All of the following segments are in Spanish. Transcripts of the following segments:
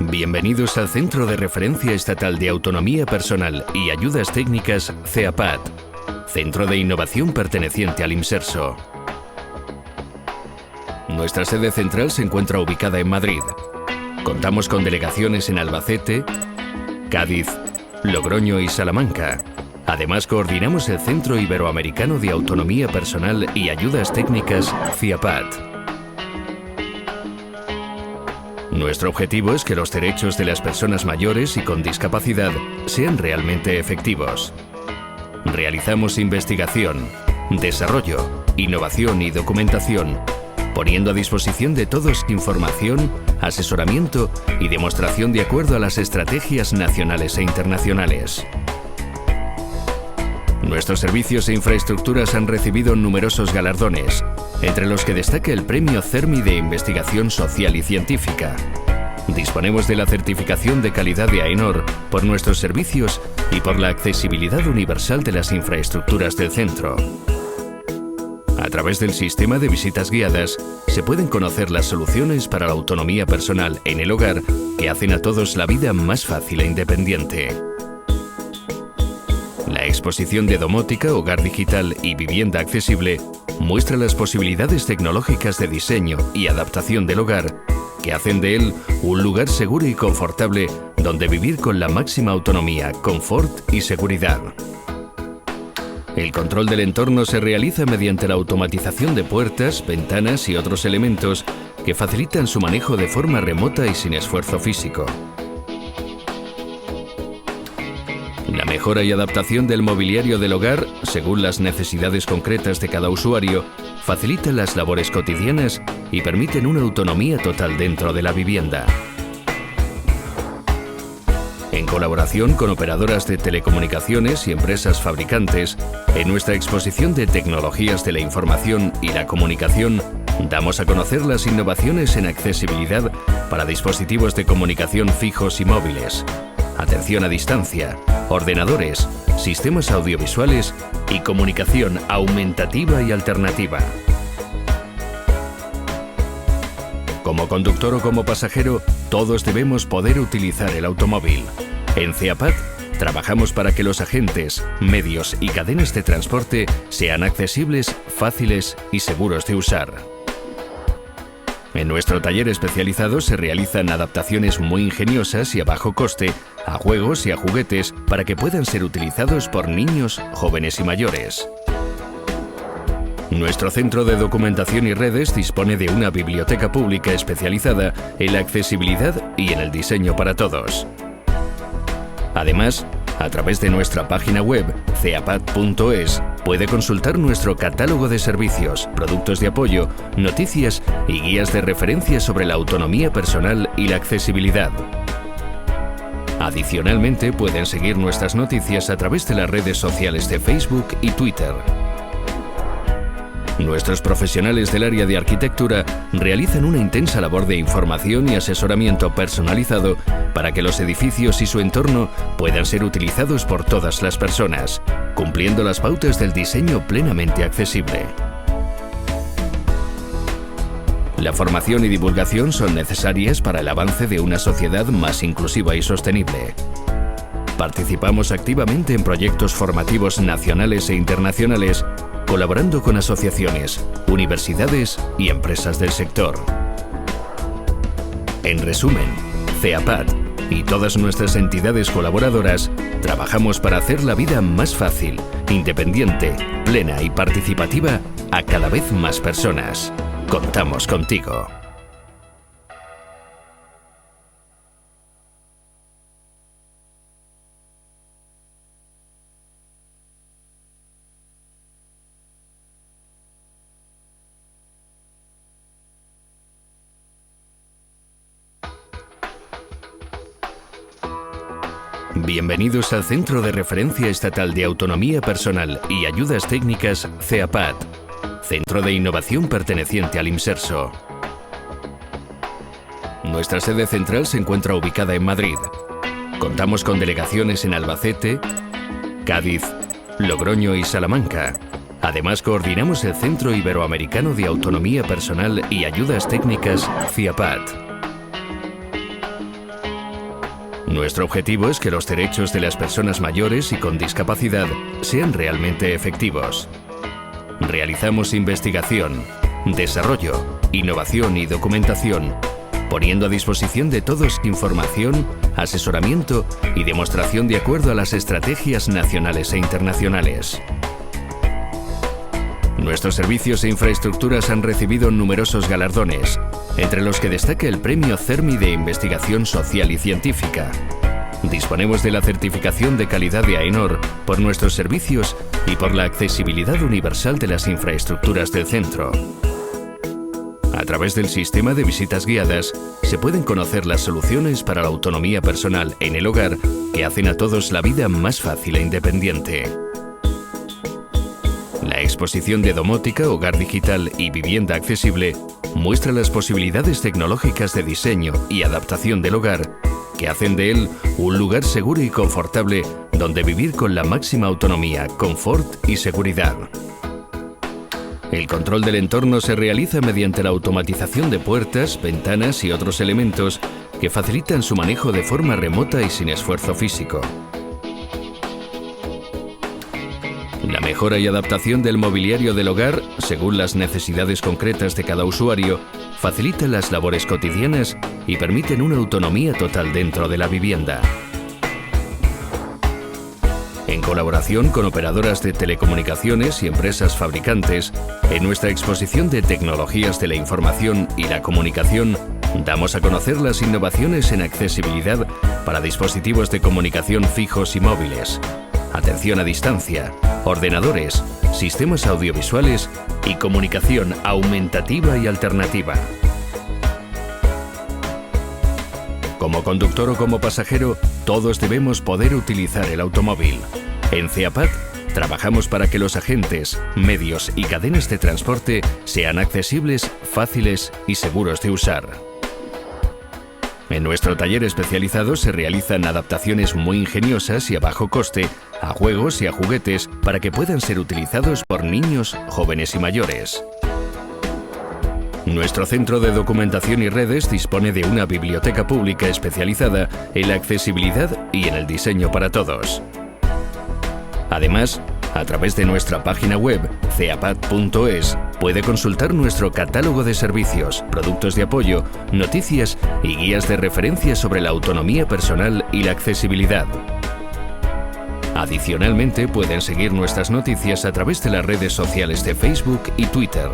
Bienvenidos al Centro de Referencia Estatal de Autonomía Personal y Ayudas Técnicas CEAPAT, centro de innovación perteneciente al IMSERSO. Nuestra sede central se encuentra ubicada en Madrid. Contamos con delegaciones en Albacete, Cádiz, Logroño y Salamanca. Además, coordinamos el Centro Iberoamericano de Autonomía Personal y Ayudas Técnicas CEAPAT. Nuestro objetivo es que los derechos de las personas mayores y con discapacidad sean realmente efectivos. Realizamos investigación, desarrollo, innovación y documentación, poniendo a disposición de todos información, asesoramiento y demostración de acuerdo a las estrategias nacionales e internacionales. Nuestros servicios e infraestructuras han recibido numerosos galardones, entre los que destaca el Premio CERMI de Investigación Social y Científica. Disponemos de la certificación de calidad de AENOR por nuestros servicios y por la accesibilidad universal de las infraestructuras del centro. A través del sistema de visitas guiadas se pueden conocer las soluciones para la autonomía personal en el hogar que hacen a todos la vida más fácil e independiente. La exposición de domótica, hogar digital y vivienda accesible muestra las posibilidades tecnológicas de diseño y adaptación del hogar que hacen de él un lugar seguro y confortable donde vivir con la máxima autonomía, confort y seguridad. El control del entorno se realiza mediante la automatización de puertas, ventanas y otros elementos que facilitan su manejo de forma remota y sin esfuerzo físico. La mejora y adaptación del mobiliario del hogar, según las necesidades concretas de cada usuario, facilita las labores cotidianas y permiten una autonomía total dentro de la vivienda. En colaboración con operadoras de telecomunicaciones y empresas fabricantes, en nuestra exposición de tecnologías de la información y la comunicación, damos a conocer las innovaciones en accesibilidad para dispositivos de comunicación fijos y móviles, atención a distancia, ordenadores, sistemas audiovisuales y comunicación aumentativa y alternativa. Como conductor o como pasajero, todos debemos poder utilizar el automóvil. En CEAPAT trabajamos para que los agentes, medios y cadenas de transporte sean accesibles, fáciles y seguros de usar. En nuestro taller especializado se realizan adaptaciones muy ingeniosas y a bajo coste a juegos y a juguetes para que puedan ser utilizados por niños, jóvenes y mayores. Nuestro centro de documentación y redes dispone de una biblioteca pública especializada en la accesibilidad y en el diseño para todos. Además, a través de nuestra página web ceapat.es puede consultar nuestro catálogo de servicios, productos de apoyo, noticias y guías de referencia sobre la autonomía personal y la accesibilidad. Adicionalmente, pueden seguir nuestras noticias a través de las redes sociales de Facebook y Twitter. Nuestros profesionales del área de arquitectura realizan una intensa labor de información y asesoramiento personalizado para que los edificios y su entorno puedan ser utilizados por todas las personas, cumpliendo las pautas del diseño plenamente accesible. La formación y divulgación son necesarias para el avance de una sociedad más inclusiva y sostenible. Participamos activamente en proyectos formativos nacionales e internacionales, colaborando con asociaciones, universidades y empresas del sector. En resumen, CEAPAT y todas nuestras entidades colaboradoras trabajamos para hacer la vida más fácil, independiente, plena y participativa a cada vez más personas. Contamos contigo. Bienvenidos al Centro de Referencia Estatal de Autonomía Personal y Ayudas Técnicas CEAPAT, centro de innovación perteneciente al IMSERSO. Nuestra sede central se encuentra ubicada en Madrid. Contamos con delegaciones en Albacete, Cádiz, Logroño y Salamanca. Además, coordinamos el Centro Iberoamericano de Autonomía Personal y Ayudas Técnicas CEAPAT. Nuestro objetivo es que los derechos de las personas mayores y con discapacidad sean realmente efectivos. Realizamos investigación, desarrollo, innovación y documentación, poniendo a disposición de todos información, asesoramiento y demostración de acuerdo a las estrategias nacionales e internacionales. Nuestros servicios e infraestructuras han recibido numerosos galardones, entre los que destaca el Premio CERMI de Investigación Social y Científica. Disponemos de la certificación de calidad de AENOR por nuestros servicios y por la accesibilidad universal de las infraestructuras del centro. A través del sistema de visitas guiadas se pueden conocer las soluciones para la autonomía personal en el hogar que hacen a todos la vida más fácil e independiente. La exposición de Domótica, Hogar Digital y Vivienda Accesible muestra las posibilidades tecnológicas de diseño y adaptación del hogar que hacen de él un lugar seguro y confortable donde vivir con la máxima autonomía, confort y seguridad. El control del entorno se realiza mediante la automatización de puertas, ventanas y otros elementos que facilitan su manejo de forma remota y sin esfuerzo físico. La mejora y adaptación del mobiliario del hogar, según las necesidades concretas de cada usuario, facilita las labores cotidianas y permiten una autonomía total dentro de la vivienda. En colaboración con operadoras de telecomunicaciones y empresas fabricantes, en nuestra exposición de tecnologías de la información y la comunicación, damos a conocer las innovaciones en accesibilidad para dispositivos de comunicación fijos y móviles, atención a distancia, ordenadores, sistemas audiovisuales y comunicación aumentativa y alternativa. Como conductor o como pasajero, todos debemos poder utilizar el automóvil. En CEAPAT trabajamos para que los agentes, medios y cadenas de transporte sean accesibles, fáciles y seguros de usar. En nuestro taller especializado se realizan adaptaciones muy ingeniosas y a bajo coste a juegos y a juguetes para que puedan ser utilizados por niños, jóvenes y mayores. Nuestro centro de documentación y redes dispone de una biblioteca pública especializada en la accesibilidad y en el diseño para todos. Además, a través de nuestra página web ceapat.es puede consultar nuestro catálogo de servicios, productos de apoyo, noticias y guías de referencia sobre la autonomía personal y la accesibilidad. Adicionalmente, pueden seguir nuestras noticias a través de las redes sociales de Facebook y Twitter.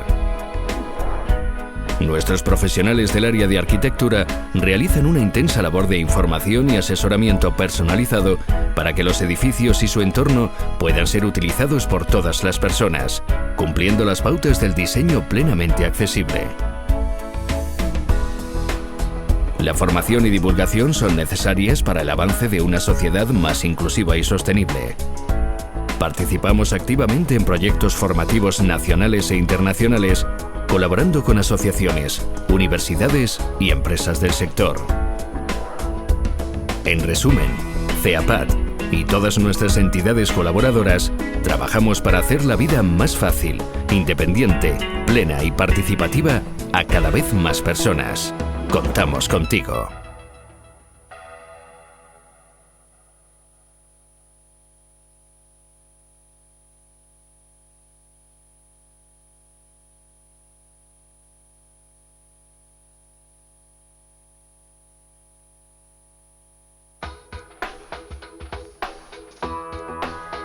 Nuestros profesionales del área de arquitectura realizan una intensa labor de información y asesoramiento personalizado para que los edificios y su entorno puedan ser utilizados por todas las personas, cumpliendo las pautas del diseño plenamente accesible. La formación y divulgación son necesarias para el avance de una sociedad más inclusiva y sostenible. Participamos activamente en proyectos formativos nacionales e internacionales, colaborando con asociaciones, universidades y empresas del sector. En resumen, CEAPAT y todas nuestras entidades colaboradoras trabajamos para hacer la vida más fácil, independiente, plena y participativa a cada vez más personas. Contamos contigo.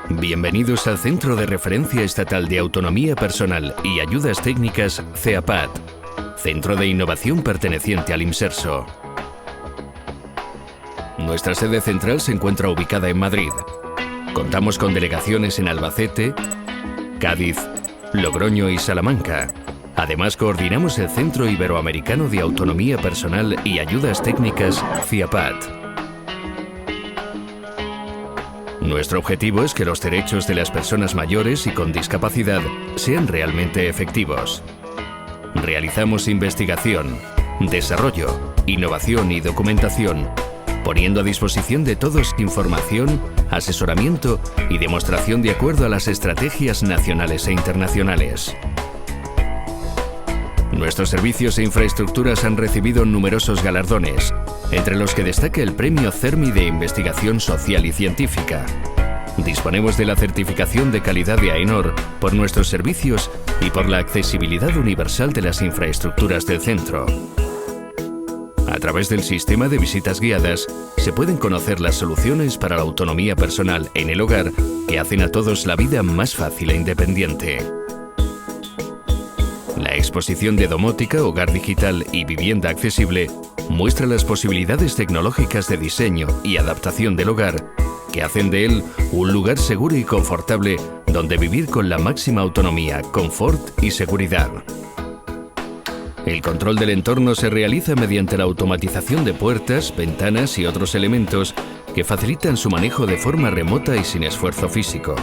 Bienvenidos al Centro de Referencia Estatal de Autonomía Personal y Ayudas Técnicas CEAPAT, centro de innovación perteneciente al IMSERSO. Nuestra sede central se encuentra ubicada en Madrid. Contamos con delegaciones en Albacete, Cádiz, Logroño y Salamanca. Además, coordinamos el Centro Iberoamericano de Autonomía Personal y Ayudas Técnicas CEAPAT. Nuestro objetivo es que los derechos de las personas mayores y con discapacidad sean realmente efectivos. Realizamos investigación, desarrollo, innovación y documentación, poniendo a disposición de todos información, asesoramiento y demostración de acuerdo a las estrategias nacionales e internacionales. Nuestros servicios e infraestructuras han recibido numerosos galardones, entre los que destaca el Premio CERMI de Investigación Social y Científica. Disponemos de la certificación de calidad de AENOR por nuestros servicios y por la accesibilidad universal de las infraestructuras del centro. A través del sistema de visitas guiadas se pueden conocer las soluciones para la autonomía personal en el hogar que hacen a todos la vida más fácil e independiente. La exposición de Domótica, Hogar Digital y Vivienda Accesible muestra las posibilidades tecnológicas de diseño y adaptación del hogar que hacen de él un lugar seguro y confortable donde vivir con la máxima autonomía, confort y seguridad. El control del entorno se realiza mediante la automatización de puertas, ventanas y otros elementos que facilitan su manejo de forma remota y sin esfuerzo físico.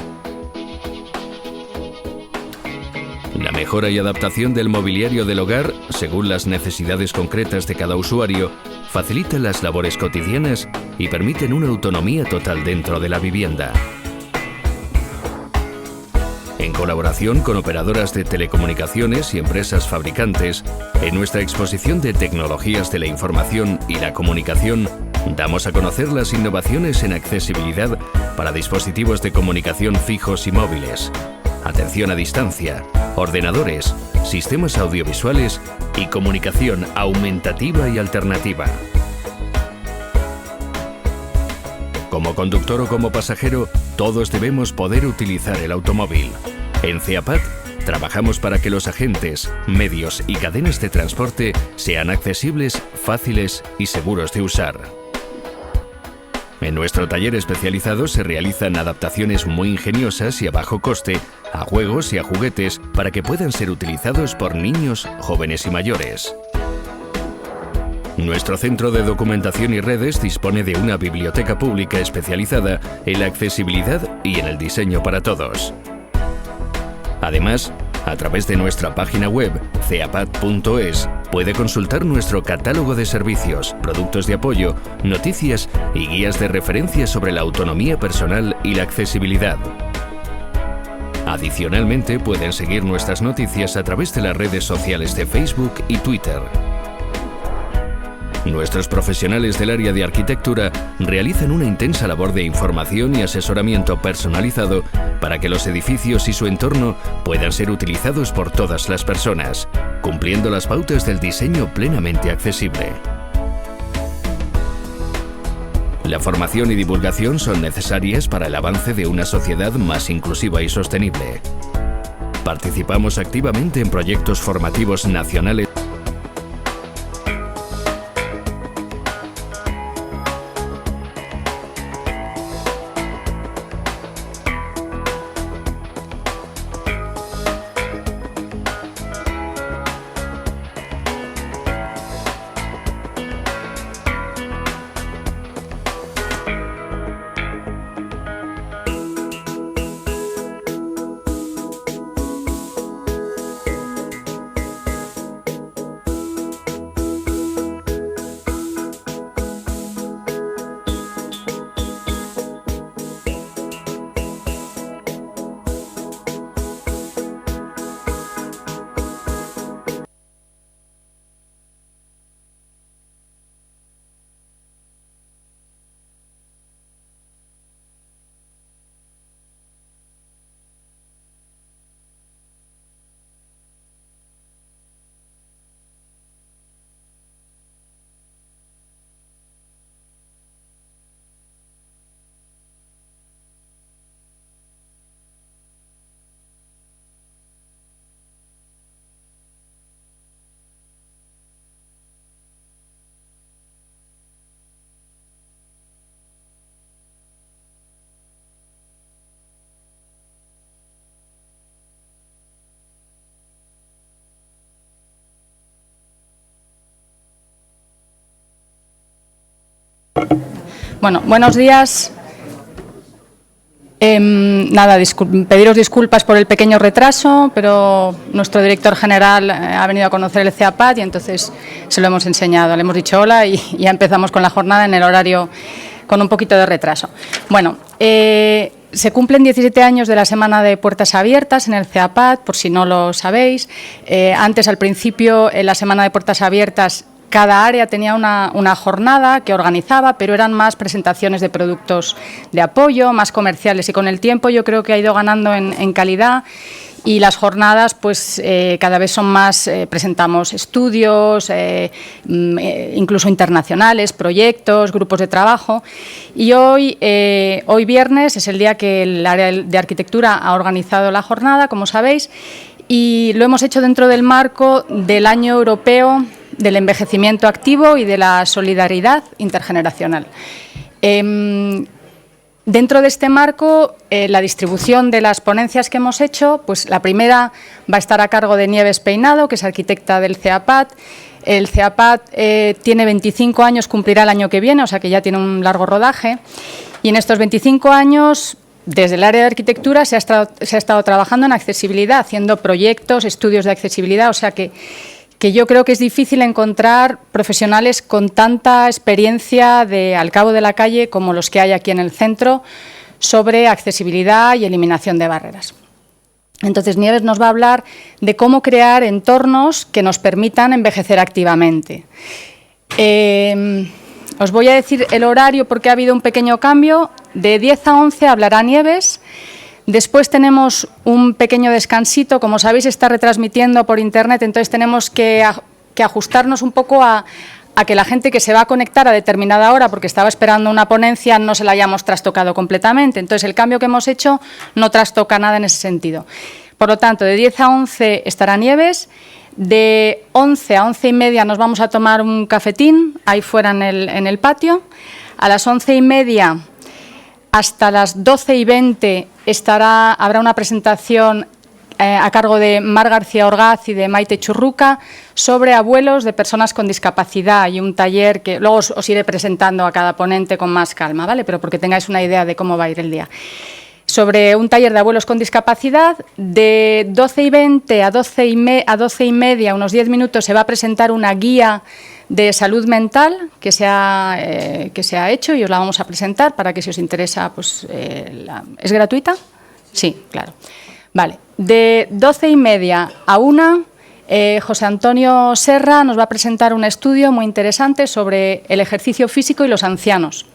La mejora y adaptación del mobiliario del hogar, según las necesidades concretas de cada usuario, facilita las labores cotidianas y permiten una autonomía total dentro de la vivienda. En colaboración con operadoras de telecomunicaciones y empresas fabricantes, en nuestra exposición de tecnologías de la información y la comunicación, damos a conocer las innovaciones en accesibilidad para dispositivos de comunicación fijos y móviles, atención a distancia, ordenadores, sistemas audiovisuales y comunicación aumentativa y alternativa. Como conductor o como pasajero, todos debemos poder utilizar el automóvil. En CEAPAT trabajamos para que los agentes, medios y cadenas de transporte sean accesibles, fáciles y seguros de usar. En nuestro taller especializado se realizan adaptaciones muy ingeniosas y a bajo coste a juegos y a juguetes para que puedan ser utilizados por niños, jóvenes y mayores. Nuestro centro de documentación y redes dispone de una biblioteca pública especializada en la accesibilidad y en el diseño para todos. Además, a través de nuestra página web ceapat.es puede consultar nuestro catálogo de servicios, productos de apoyo, noticias y guías de referencia sobre la autonomía personal y la accesibilidad. Adicionalmente, pueden seguir nuestras noticias a través de las redes sociales de Facebook y Twitter. Nuestros profesionales del área de arquitectura realizan una intensa labor de información y asesoramiento personalizado para que los edificios y su entorno puedan ser utilizados por todas las personas, cumpliendo las pautas del diseño plenamente accesible. La formación y divulgación son necesarias para el avance de una sociedad más inclusiva y sostenible. Participamos activamente en proyectos formativos nacionales. Bueno, buenos días. Pediros disculpas por el pequeño retraso, pero nuestro director general ha venido a conocer el CEAPAT y entonces se lo hemos enseñado. Le hemos dicho hola y ya empezamos con la jornada en el horario con un poquito de retraso. Bueno, se cumplen 17 años de la Semana de Puertas Abiertas en el CEAPAT, por si no lo sabéis. Antes, al principio, la Semana de Puertas Abiertas cada área tenía una jornada que organizaba, pero eran más presentaciones de productos de apoyo, más comerciales, y con el tiempo yo creo que ha ido ganando en calidad. Y las jornadas, pues cada vez son más, presentamos estudios, incluso internacionales, proyectos, grupos de trabajo. Y hoy viernes es el día que el área de arquitectura ha organizado la jornada, como sabéis, y lo hemos hecho dentro del marco del Año Europeo del Envejecimiento Activo y de la Solidaridad Intergeneracional. Dentro de este marco, la distribución de las ponencias que hemos hecho, pues la primera va a estar a cargo de Nieves Peinado, que es arquitecta del CEAPAT. El CEAPAT tiene 25 años, cumplirá el año que viene, o sea que ya tiene un largo rodaje. Y en estos 25 años, desde el área de arquitectura, se ha estado trabajando en accesibilidad, haciendo proyectos, estudios de accesibilidad, o sea que yo creo que es difícil encontrar profesionales con tanta experiencia al cabo de la calle como los que hay aquí en el centro sobre accesibilidad y eliminación de barreras. Entonces, Nieves nos va a hablar de cómo crear entornos que nos permitan envejecer activamente. Os voy a decir el horario porque ha habido un pequeño cambio. De 10 a 11 hablará Nieves. Después tenemos un pequeño descansito, como sabéis está retransmitiendo por internet, entonces tenemos que ajustarnos un poco a que la gente que se va a conectar a determinada hora, porque estaba esperando una ponencia, no se la hayamos trastocado completamente. Entonces el cambio que hemos hecho no trastoca nada en ese sentido. Por lo tanto, de 10 a 11 estará Nieves, de 11 a 11 y media nos vamos a tomar un cafetín ahí fuera en el patio, a las 11 y media hasta las 12 y 20 habrá una presentación a cargo de Mar García Orgaz y de Maite Churruca sobre abuelos de personas con discapacidad, y un taller que luego os iré presentando a cada ponente con más calma, ¿vale? Pero porque tengáis una idea de cómo va a ir el día. Sobre un taller de abuelos con discapacidad, de 12 y 20 a 12 y media, unos 10 minutos, se va a presentar una guía de salud mental que se ha hecho y os la vamos a presentar para que si os interesa, pues ¿es gratuita? Sí, claro. Vale, de 12 y media a 1, José Antonio Serra nos va a presentar un estudio muy interesante sobre el ejercicio físico y los ancianos.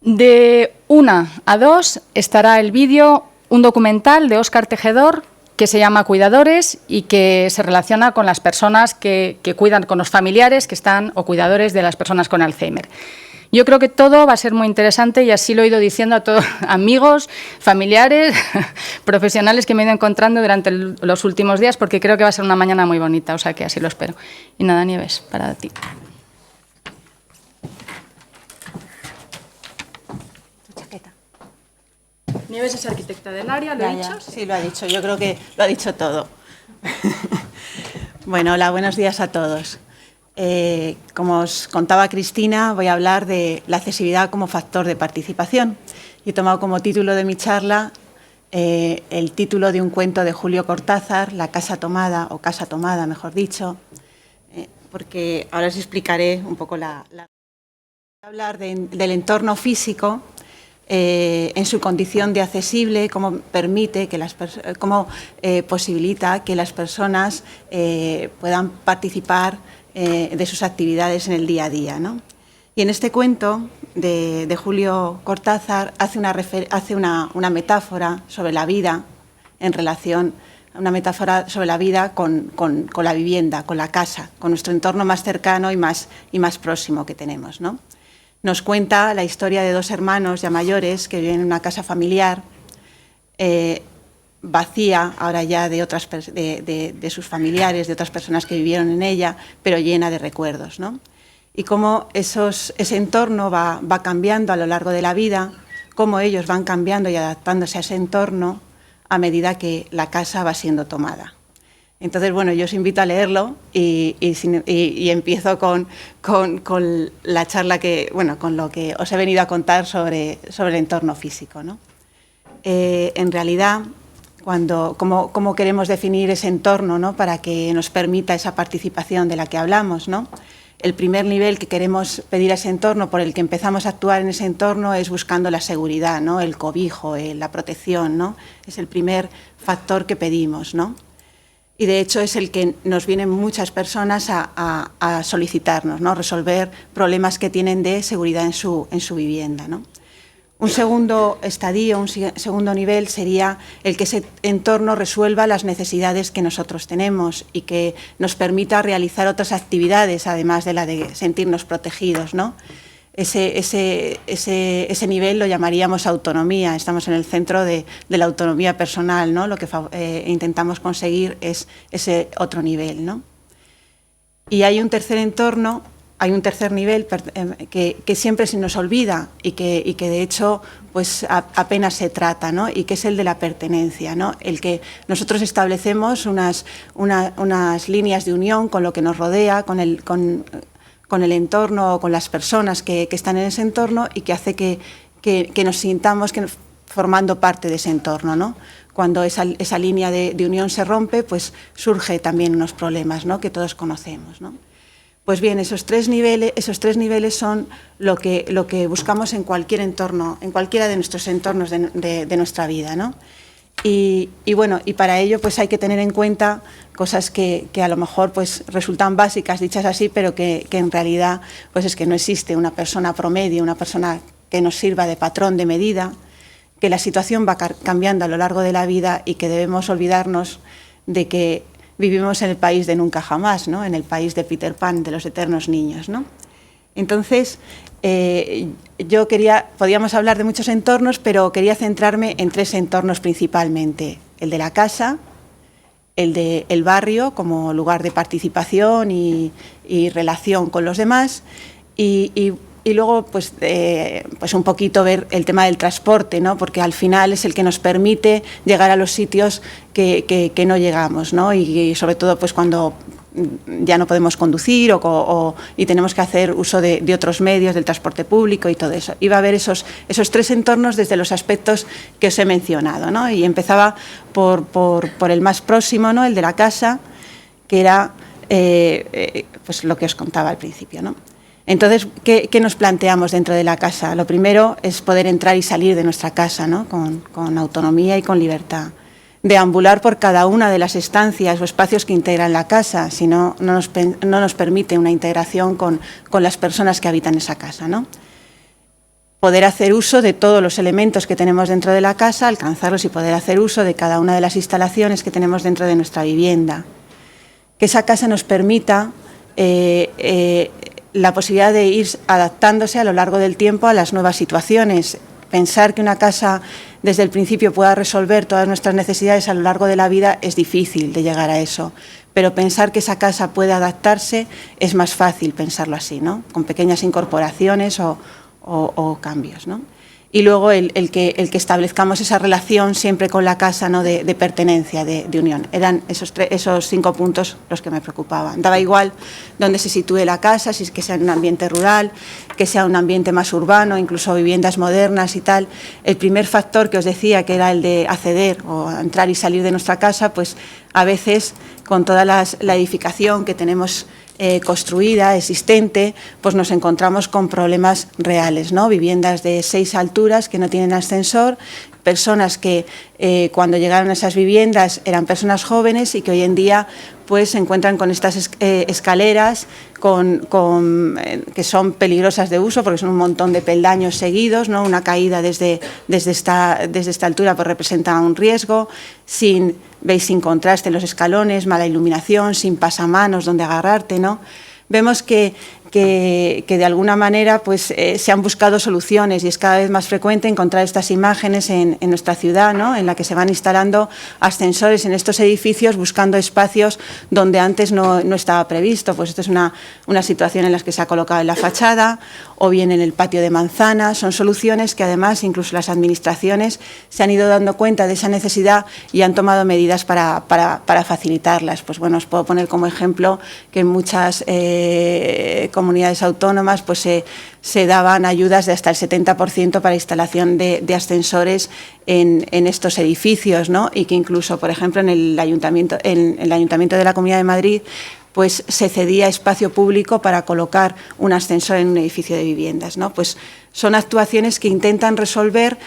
De 1 a 2 estará el vídeo, un documental de Óscar Tejedor, que se llama Cuidadores y que se relaciona con las personas que cuidan, con los familiares que están o cuidadores de las personas con Alzheimer. Yo creo que todo va a ser muy interesante y así lo he ido diciendo a todos, amigos, familiares, profesionales que me he ido encontrando durante los últimos días, porque creo que va a ser una mañana muy bonita, o sea que así lo espero. Y nada, Nieves, para ti. Nieves es arquitecta del área, ¿lo he dicho? Sí, lo ha dicho, yo creo que lo ha dicho todo. Bueno, hola, buenos días a todos. Como os contaba Cristina, voy a hablar de la accesibilidad como factor de participación. Y he tomado como título de mi charla el título de un cuento de Julio Cortázar, La casa tomada, o Casa tomada, mejor dicho, porque ahora os explicaré un poco Voy a hablar del entorno físico, en su condición de accesible, cómo permite que cómo posibilita que las personas puedan participar de sus actividades en el día a día, ¿no? Y en este cuento de Julio Cortázar hace una metáfora sobre la vida en relación, una metáfora sobre la vida con la vivienda, con la casa, con nuestro entorno más cercano y más próximo que tenemos, ¿no? Nos cuenta la historia de dos hermanos ya mayores que viven en una casa familiar vacía, ahora ya de sus familiares, de otras personas que vivieron en ella, pero llena de recuerdos, ¿no? Y cómo ese entorno va cambiando a lo largo de la vida, cómo ellos van cambiando y adaptándose a ese entorno a medida que la casa va siendo tomada. Entonces, bueno, yo os invito a leerlo y empiezo con la charla con lo que os he venido a contar sobre el entorno físico, ¿no? En realidad, cómo queremos definir ese entorno, ¿no?, para que nos permita esa participación de la que hablamos, ¿no? El primer nivel que queremos pedir a ese entorno, por el que empezamos a actuar en ese entorno, es buscando la seguridad, ¿no?, el cobijo, la protección, ¿no? Es el primer factor que pedimos, ¿no? Y de hecho es el que nos vienen muchas personas a solicitarnos, ¿no? Resolver problemas que tienen de seguridad en su vivienda, ¿no? Un segundo estadio, un segundo nivel sería el que ese entorno resuelva las necesidades que nosotros tenemos y que nos permita realizar otras actividades, además de la de sentirnos protegidos, ¿no? Ese nivel lo llamaríamos autonomía. Estamos en el centro de la autonomía personal, ¿no? Lo que intentamos conseguir es ese otro nivel, ¿no? Y hay un tercer entorno, hay un tercer nivel que siempre se nos olvida y que de hecho pues apenas se trata, ¿no? Y que es el de la pertenencia, ¿no? El que nosotros establecemos unas líneas de unión con lo que nos rodea, con el entorno o con las personas que están en ese entorno y que hace que nos sintamos formando parte de ese entorno, ¿no? Cuando esa línea de unión se rompe, pues surge también unos problemas, ¿no? Que todos conocemos, ¿no? Pues bien, esos tres niveles son lo que buscamos en cualquier entorno, en cualquiera de nuestros entornos de nuestra vida, ¿no? Y bueno, y para ello pues hay que tener en cuenta cosas que a lo mejor pues resultan básicas dichas así, pero que en realidad pues es que no existe una persona promedio, una persona que nos sirva de patrón, de medida, que la situación va cambiando a lo largo de la vida y que debemos olvidarnos de que vivimos en el país de nunca jamás, ¿no? En el país de Peter Pan, de los eternos niños, ¿no? Entonces, podíamos hablar de muchos entornos, pero quería centrarme en tres entornos principalmente: el de la casa, el del barrio como lugar de participación y relación con los demás, y luego pues un poquito ver el tema del transporte, ¿no? Porque al final es el que nos permite llegar a los sitios que no llegamos, ¿no? Y sobre todo pues cuando ya no podemos conducir y tenemos que hacer uso de otros medios, del transporte público y todo eso. Iba a ver esos tres entornos desde los aspectos que os he mencionado, ¿no? Y empezaba por el más próximo, ¿no? El de la casa, que era pues lo que os contaba al principio, ¿no? Entonces, ¿qué nos planteamos dentro de la casa? Lo primero es poder entrar y salir de nuestra casa, ¿no? Con autonomía y con libertad. Deambular por cada una de las estancias o espacios que integran la casa, si no nos permite una integración con las personas que habitan esa casa, ¿no? Poder hacer uso de todos los elementos que tenemos dentro de la casa, alcanzarlos y poder hacer uso de cada una de las instalaciones que tenemos dentro de nuestra vivienda. Que esa casa nos permita la posibilidad de ir adaptándose a lo largo del tiempo a las nuevas situaciones. Pensar que una casa desde el principio pueda resolver todas nuestras necesidades a lo largo de la vida es difícil de llegar a eso, pero pensar que esa casa puede adaptarse es más fácil pensarlo así, ¿no? Con pequeñas incorporaciones o cambios, ¿no? Y luego el que establezcamos esa relación siempre con la casa, ¿no? de pertenencia, de unión. Eran esos 5 puntos los que me preocupaban. Daba igual dónde se sitúe la casa, si es que sea en un ambiente rural, que sea un ambiente más urbano, incluso viviendas modernas y tal. El primer factor que os decía, que era el de acceder o entrar y salir de nuestra casa, pues a veces con toda la edificación que tenemos construida, existente, pues nos encontramos con problemas reales, ¿no? Viviendas de 6 alturas que no tienen ascensor, personas que cuando llegaron a esas viviendas eran personas jóvenes y que hoy en día pues se encuentran con estas escaleras que son peligrosas de uso porque son un montón de peldaños seguidos, ¿no? Una caída desde esta altura pues representa un riesgo, sin contraste en los escalones, mala iluminación, sin pasamanos donde agarrarte, ¿no? Vemos que de alguna manera pues, se han buscado soluciones y es cada vez más frecuente encontrar estas imágenes en nuestra ciudad, ¿no? En la que se van instalando ascensores en estos edificios buscando espacios donde antes no estaba previsto. Pues esto es una situación en la que se ha colocado en la fachada o bien en el patio de manzana. Son soluciones que además incluso las administraciones se han ido dando cuenta de esa necesidad y han tomado medidas para facilitarlas. Pues bueno, os puedo poner como ejemplo que en muchas comunidades autónomas pues se daban ayudas de hasta el 70% para instalación de ascensores en estos edificios, ¿no? Y que incluso, por ejemplo, en el Ayuntamiento de la Comunidad de Madrid pues se cedía espacio público para colocar un ascensor en un edificio de viviendas, ¿no? Pues son actuaciones que intentan resolver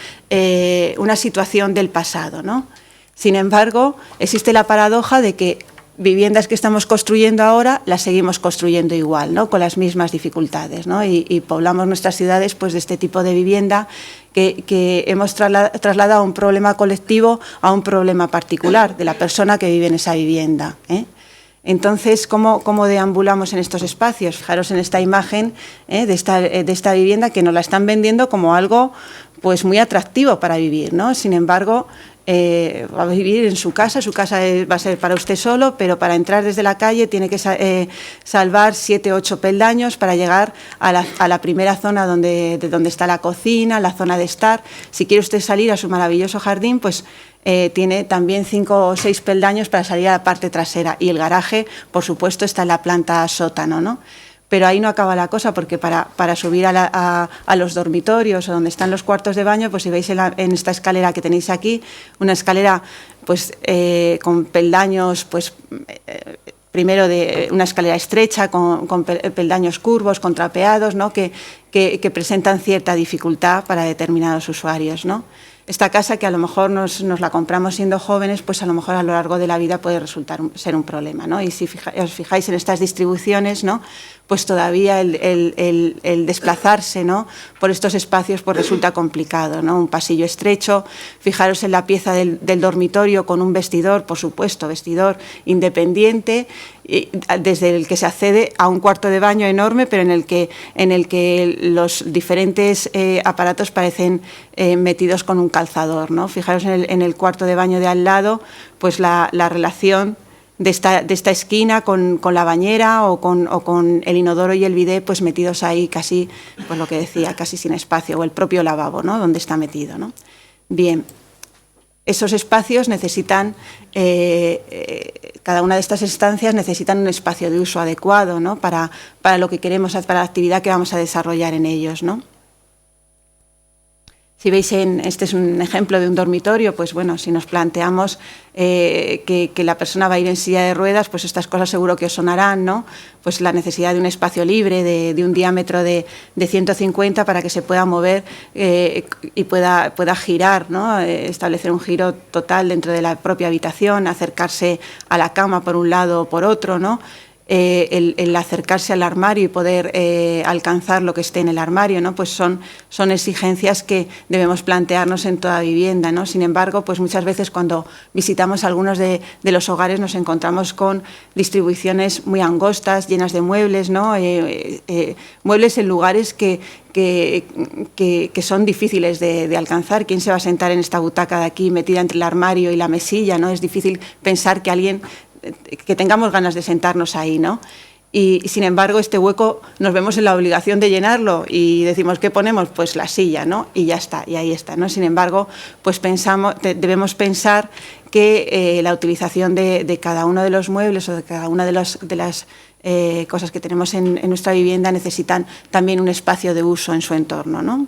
una situación del pasado, ¿no? Sin embargo, existe la paradoja de que viviendas que estamos construyendo ahora las seguimos construyendo igual, ¿no? Con las mismas dificultades, ¿no? Y poblamos nuestras ciudades pues, de este tipo de vivienda que hemos trasladado un problema colectivo a un problema particular de la persona que vive en esa vivienda, ¿eh? Entonces, ¿cómo deambulamos en estos espacios? Fijaros en esta imagen de esta vivienda que nos la están vendiendo como algo pues, muy atractivo para vivir, ¿no? Sin embargo, va a vivir en su casa va a ser para usted solo, pero para entrar desde la calle tiene que salvar 7 o 8 peldaños para llegar a la primera zona donde está la cocina, la zona de estar. Si quiere usted salir a su maravilloso jardín, pues tiene también 5 o 6 peldaños para salir a la parte trasera, y el garaje, por supuesto, está en la planta sótano, ¿no? Pero ahí no acaba la cosa, porque para subir a los dormitorios o donde están los cuartos de baño, pues si veis en esta escalera que tenéis aquí, una escalera pues con peldaños, pues primero de una escalera estrecha, con peldaños curvos, contrapeados, ¿no? que presentan cierta dificultad para determinados usuarios, ¿no? Esta casa, que a lo mejor nos la compramos siendo jóvenes, pues a lo mejor a lo largo de la vida puede resultar ser un problema, ¿no? Y si os fijáis en estas distribuciones, ¿no? Pues todavía el desplazarse, ¿no? Por estos espacios pues resulta complicado, ¿no? Un pasillo estrecho, fijaros en la pieza del dormitorio con un vestidor, por supuesto, vestidor independiente, desde el que se accede a un cuarto de baño enorme, pero en el que los diferentes aparatos parecen metidos con un calzador, ¿no? Fijaros en el cuarto de baño de al lado, pues la relación de esta esquina con la bañera o con el inodoro y el bidé pues metidos ahí casi, pues lo que decía, casi sin espacio, o el propio lavabo, ¿no? Donde está metido, ¿no? Bien, esos espacios necesitan, cada una de estas estancias necesitan un espacio de uso adecuado, ¿no? Para lo que queremos, para la actividad que vamos a desarrollar en ellos, ¿no? Si veis, este es un ejemplo de un dormitorio, pues bueno, si nos planteamos que la persona va a ir en silla de ruedas, pues estas cosas seguro que os sonarán, ¿no? Pues la necesidad de un espacio libre, de un diámetro de 150 para que se pueda mover y pueda girar, ¿no? Establecer un giro total dentro de la propia habitación, acercarse a la cama por un lado o por otro, ¿no? El acercarse al armario y poder alcanzar lo que esté en el armario, ¿no? Pues son exigencias que debemos plantearnos en toda vivienda, ¿no? Sin embargo, pues muchas veces cuando visitamos algunos de los hogares nos encontramos con distribuciones muy angostas, llenas de muebles, ¿no? Muebles en lugares que son difíciles de alcanzar. ¿Quién se va a sentar en esta butaca de aquí metida entre el armario y la mesilla, ¿no? Es difícil pensar que tengamos ganas de sentarnos ahí, ¿no? Y sin embargo, este hueco nos vemos en la obligación de llenarlo y decimos, ¿qué ponemos? Pues la silla, ¿no? Y ya está, y ahí está, ¿no? Sin embargo, pues debemos pensar que la utilización de cada uno de los muebles o de cada una de las cosas que tenemos en nuestra vivienda necesitan también un espacio de uso en su entorno, ¿no?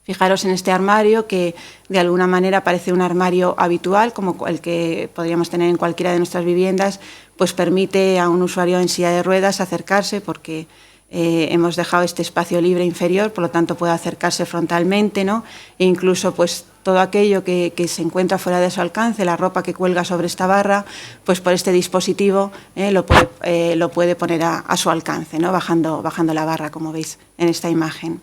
Fijaros en este armario, que de alguna manera parece un armario habitual, como el que podríamos tener en cualquiera de nuestras viviendas, pues permite a un usuario en silla de ruedas acercarse, porque hemos dejado este espacio libre inferior, por lo tanto puede acercarse frontalmente, ¿no? E incluso pues todo aquello que se encuentra fuera de su alcance, la ropa que cuelga sobre esta barra, pues por este dispositivo lo puede poner a su alcance, ¿no? Bajando la barra, como veis en esta imagen.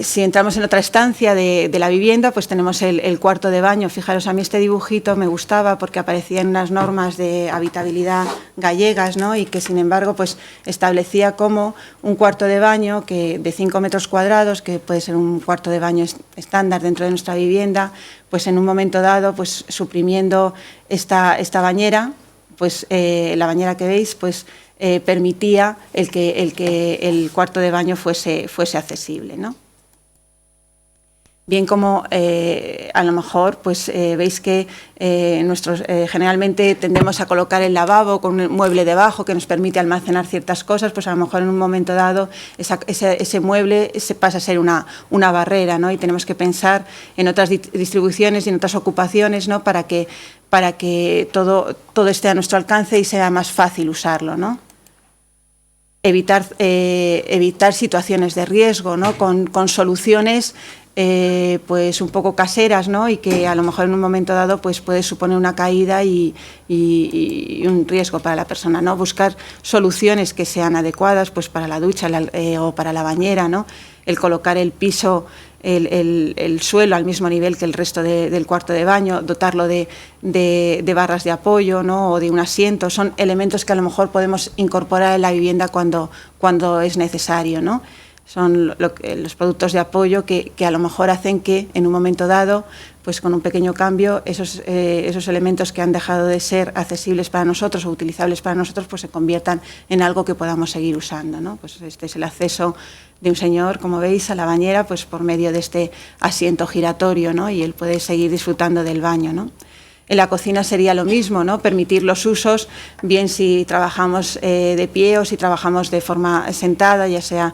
Si entramos en otra estancia de la vivienda, pues tenemos el cuarto de baño. Fijaros, a mí este dibujito me gustaba porque aparecía en unas normas de habitabilidad gallegas, ¿no? Y que sin embargo pues establecía como un cuarto de baño de 5 metros cuadrados, que puede ser un cuarto de baño estándar dentro de nuestra vivienda, pues en un momento dado, pues suprimiendo esta bañera, pues la bañera que veis, pues permitía el que el cuarto de baño fuese accesible, ¿no? Bien, como a lo mejor pues veis que generalmente tendemos a colocar el lavabo con un mueble debajo que nos permite almacenar ciertas cosas, pues a lo mejor en un momento dado ese mueble pasa a ser una barrera, ¿no? Y tenemos que pensar en otras distribuciones y en otras ocupaciones, ¿no? Para que todo esté a nuestro alcance y sea más fácil usarlo, ¿no? Evitar situaciones de riesgo, ¿no? Con soluciones pues un poco caseras, ¿no? Y que a lo mejor en un momento dado pues puede suponer una caída y un riesgo para la persona, ¿no? Buscar soluciones que sean adecuadas pues para la ducha o para la bañera, ¿no? El colocar el piso, el suelo al mismo nivel que el resto del cuarto de baño, dotarlo de barras de apoyo, ¿no? O de un asiento, son elementos que a lo mejor podemos incorporar en la vivienda cuando es necesario, ¿no? Son los productos de apoyo que a lo mejor hacen que en un momento dado, pues con un pequeño cambio, esos elementos que han dejado de ser accesibles para nosotros o utilizables para nosotros, pues se conviertan en algo que podamos seguir usando, ¿no? Pues este es el acceso de un señor, como veis, a la bañera, pues por medio de este asiento giratorio, ¿no? Y él puede seguir disfrutando del baño, ¿no? En la cocina sería lo mismo, ¿no? Permitir los usos, bien si trabajamos de pie o si trabajamos de forma sentada, ya sea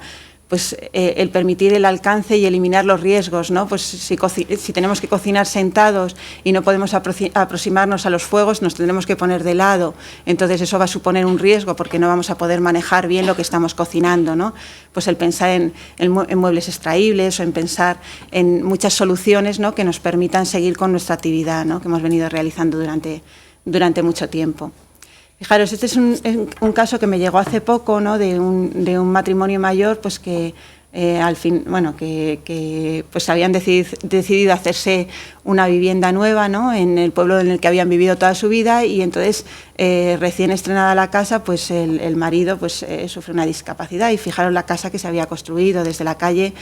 pues el permitir el alcance y eliminar los riesgos, ¿no? Pues si tenemos que cocinar sentados y no podemos aproximarnos a los fuegos, nos tendremos que poner de lado. Entonces eso va a suponer un riesgo porque no vamos a poder manejar bien lo que estamos cocinando, ¿no? Pues el pensar en muebles extraíbles o en pensar en muchas soluciones, ¿no? Que nos permitan seguir con nuestra actividad, ¿no? Que hemos venido realizando durante mucho tiempo. Fijaros, este es un caso que me llegó hace poco, ¿no? de un matrimonio mayor, pues que al fin, bueno, que pues habían decidido hacerse una vivienda nueva, ¿no? En el pueblo en el que habían vivido toda su vida, y entonces recién estrenada la casa, pues el marido pues sufre una discapacidad, y fijaros la casa que se había construido desde la calle.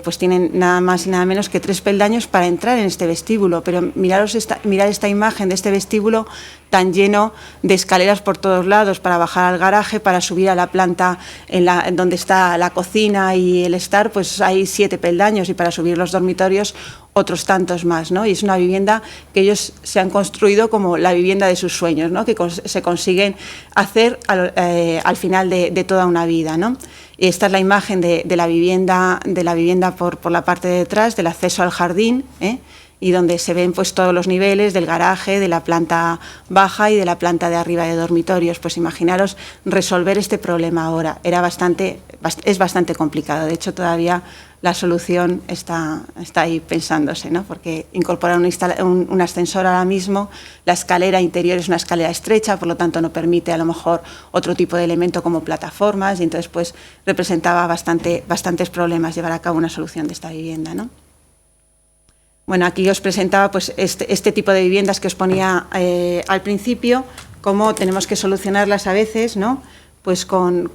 Pues tienen nada más y nada menos que 3 peldaños para entrar en este vestíbulo, pero mirad esta imagen de este vestíbulo tan lleno de escaleras por todos lados para bajar al garaje, para subir a la planta en donde está la cocina y el estar, pues hay 7 peldaños, y para subir los dormitorios otros tantos más, ¿no? Y es una vivienda que ellos se han construido como la vivienda de sus sueños, ¿no? Que se consiguen hacer al final de toda una vida, ¿no? Y esta es la imagen de la vivienda por la parte de detrás, del acceso al jardín, y donde se ven pues todos los niveles del garaje, de la planta baja y de la planta de arriba de dormitorios. Pues imaginaros resolver este problema ahora. Es bastante complicado. De hecho, todavía la solución está ahí pensándose, ¿no? Porque incorporar un ascensor ahora mismo, la escalera interior es una escalera estrecha, por lo tanto no permite a lo mejor otro tipo de elemento como plataformas, y entonces pues representaba bastantes problemas llevar a cabo una solución de esta vivienda, ¿no? Bueno, aquí os presentaba pues este tipo de viviendas que os ponía al principio, cómo tenemos que solucionarlas a veces, ¿no? Pues con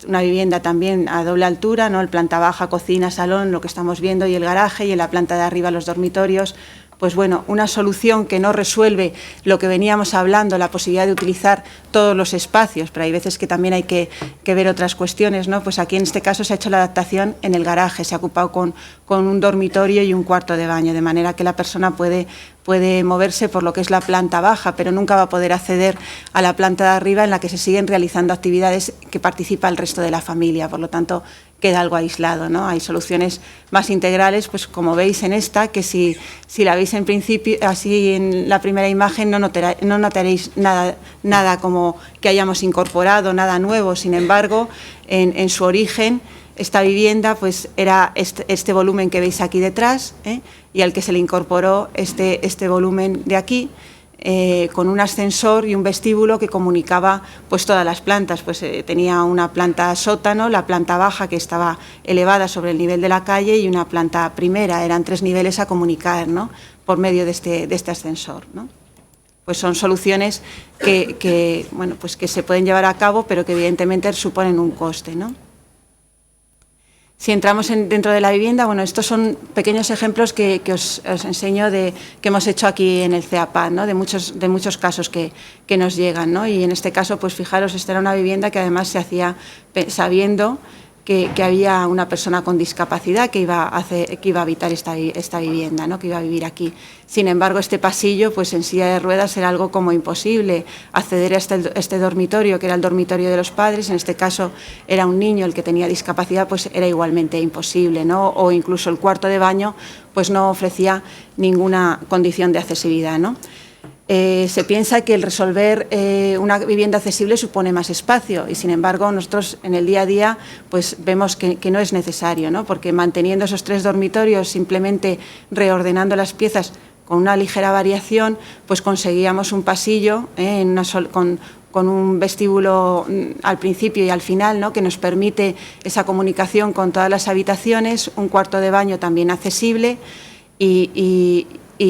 una vivienda también a doble altura, ¿no? El planta baja, cocina, salón, lo que estamos viendo, y el garaje, y en la planta de arriba los dormitorios. Pues bueno, una solución que no resuelve lo que veníamos hablando, la posibilidad de utilizar todos los espacios, pero hay veces que también hay que ver otras cuestiones, ¿no? Pues aquí en este caso se ha hecho la adaptación en el garaje, se ha ocupado con un dormitorio y un cuarto de baño, de manera que la persona puede moverse por lo que es la planta baja, pero nunca va a poder acceder a la planta de arriba, en la que se siguen realizando actividades que participa el resto de la familia, por lo tanto queda algo aislado, ¿no? Hay soluciones más integrales, pues como veis en esta, que si la veis en principio, así en la primera imagen, no notaréis nada como que hayamos incorporado, nada nuevo. Sin embargo, en su origen, esta vivienda pues era este volumen que veis aquí detrás, y al que se le incorporó este volumen de aquí, con un ascensor y un vestíbulo que comunicaba pues todas las plantas. Pues tenía una planta sótano, la planta baja que estaba elevada sobre el nivel de la calle, y una planta primera. Eran 3 niveles a comunicar, ¿no? Por medio de este ascensor, ¿no? Pues son soluciones que se pueden llevar a cabo, pero que evidentemente suponen un coste, ¿no? Si entramos dentro de la vivienda, bueno, estos son pequeños ejemplos que os enseño que hemos hecho aquí en el CEAPAD, ¿no? De muchos casos que nos llegan, ¿no? Y en este caso, pues fijaros, esta era una vivienda que además se hacía sabiendo que había una persona con discapacidad que iba a habitar esta vivienda, ¿no? Que iba a vivir aquí. Sin embargo, este pasillo, pues en silla de ruedas era algo como imposible. Acceder a este dormitorio, que era el dormitorio de los padres, en este caso era un niño el que tenía discapacidad, pues era igualmente imposible, ¿no? O incluso el cuarto de baño, pues no ofrecía ninguna condición de accesibilidad, ¿no? se piensa que el resolver una vivienda accesible supone más espacio y, sin embargo, nosotros en el día a día pues vemos que no es necesario, ¿no? Porque manteniendo esos 3 dormitorios, simplemente reordenando las piezas con una ligera variación, pues conseguíamos un pasillo con un vestíbulo al principio y al final, ¿no? Que nos permite esa comunicación con todas las habitaciones, un cuarto de baño también accesible y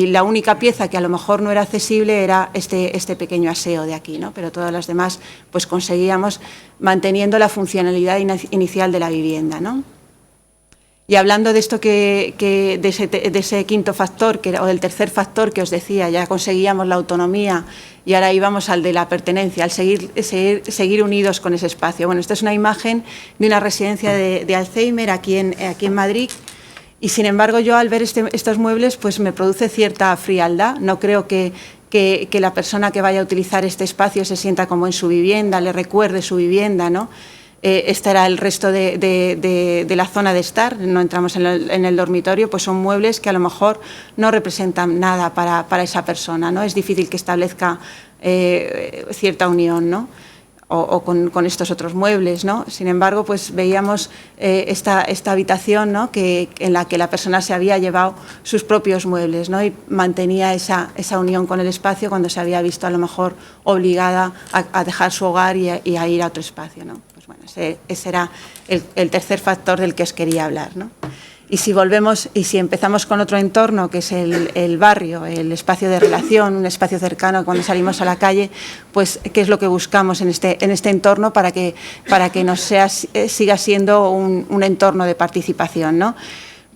la única pieza que a lo mejor no era accesible era este pequeño aseo de aquí, ¿no? Pero todas las demás pues conseguíamos manteniendo la funcionalidad inicial de la vivienda, ¿no? Y hablando de esto de ese quinto factor, o del tercer factor que os decía, ya conseguíamos la autonomía y ahora íbamos al de la pertenencia, al seguir unidos con ese espacio. Bueno, esta es una imagen de una residencia de Alzheimer aquí en Madrid. Y, sin embargo, yo al ver estos muebles pues me produce cierta frialdad. No creo que la persona que vaya a utilizar este espacio se sienta como en su vivienda, le recuerde su vivienda, ¿no? Este era el resto de la zona de estar, no entramos en el dormitorio, pues son muebles que a lo mejor no representan nada para esa persona, ¿no? Es difícil que establezca cierta unión, ¿no? O con estos otros muebles, ¿no? Sin embargo, pues veíamos esta habitación, ¿no? En la que la persona se había llevado sus propios muebles, ¿no? Y mantenía esa unión con el espacio cuando se había visto a lo mejor obligada a dejar su hogar y a ir a otro espacio, ¿no? Pues bueno, ese era el tercer factor del que os quería hablar, ¿no? Y si empezamos con otro entorno, que es el barrio, el espacio de relación, un espacio cercano cuando salimos a la calle, pues qué es lo que buscamos en este entorno para que siga siendo un entorno de participación, ¿no?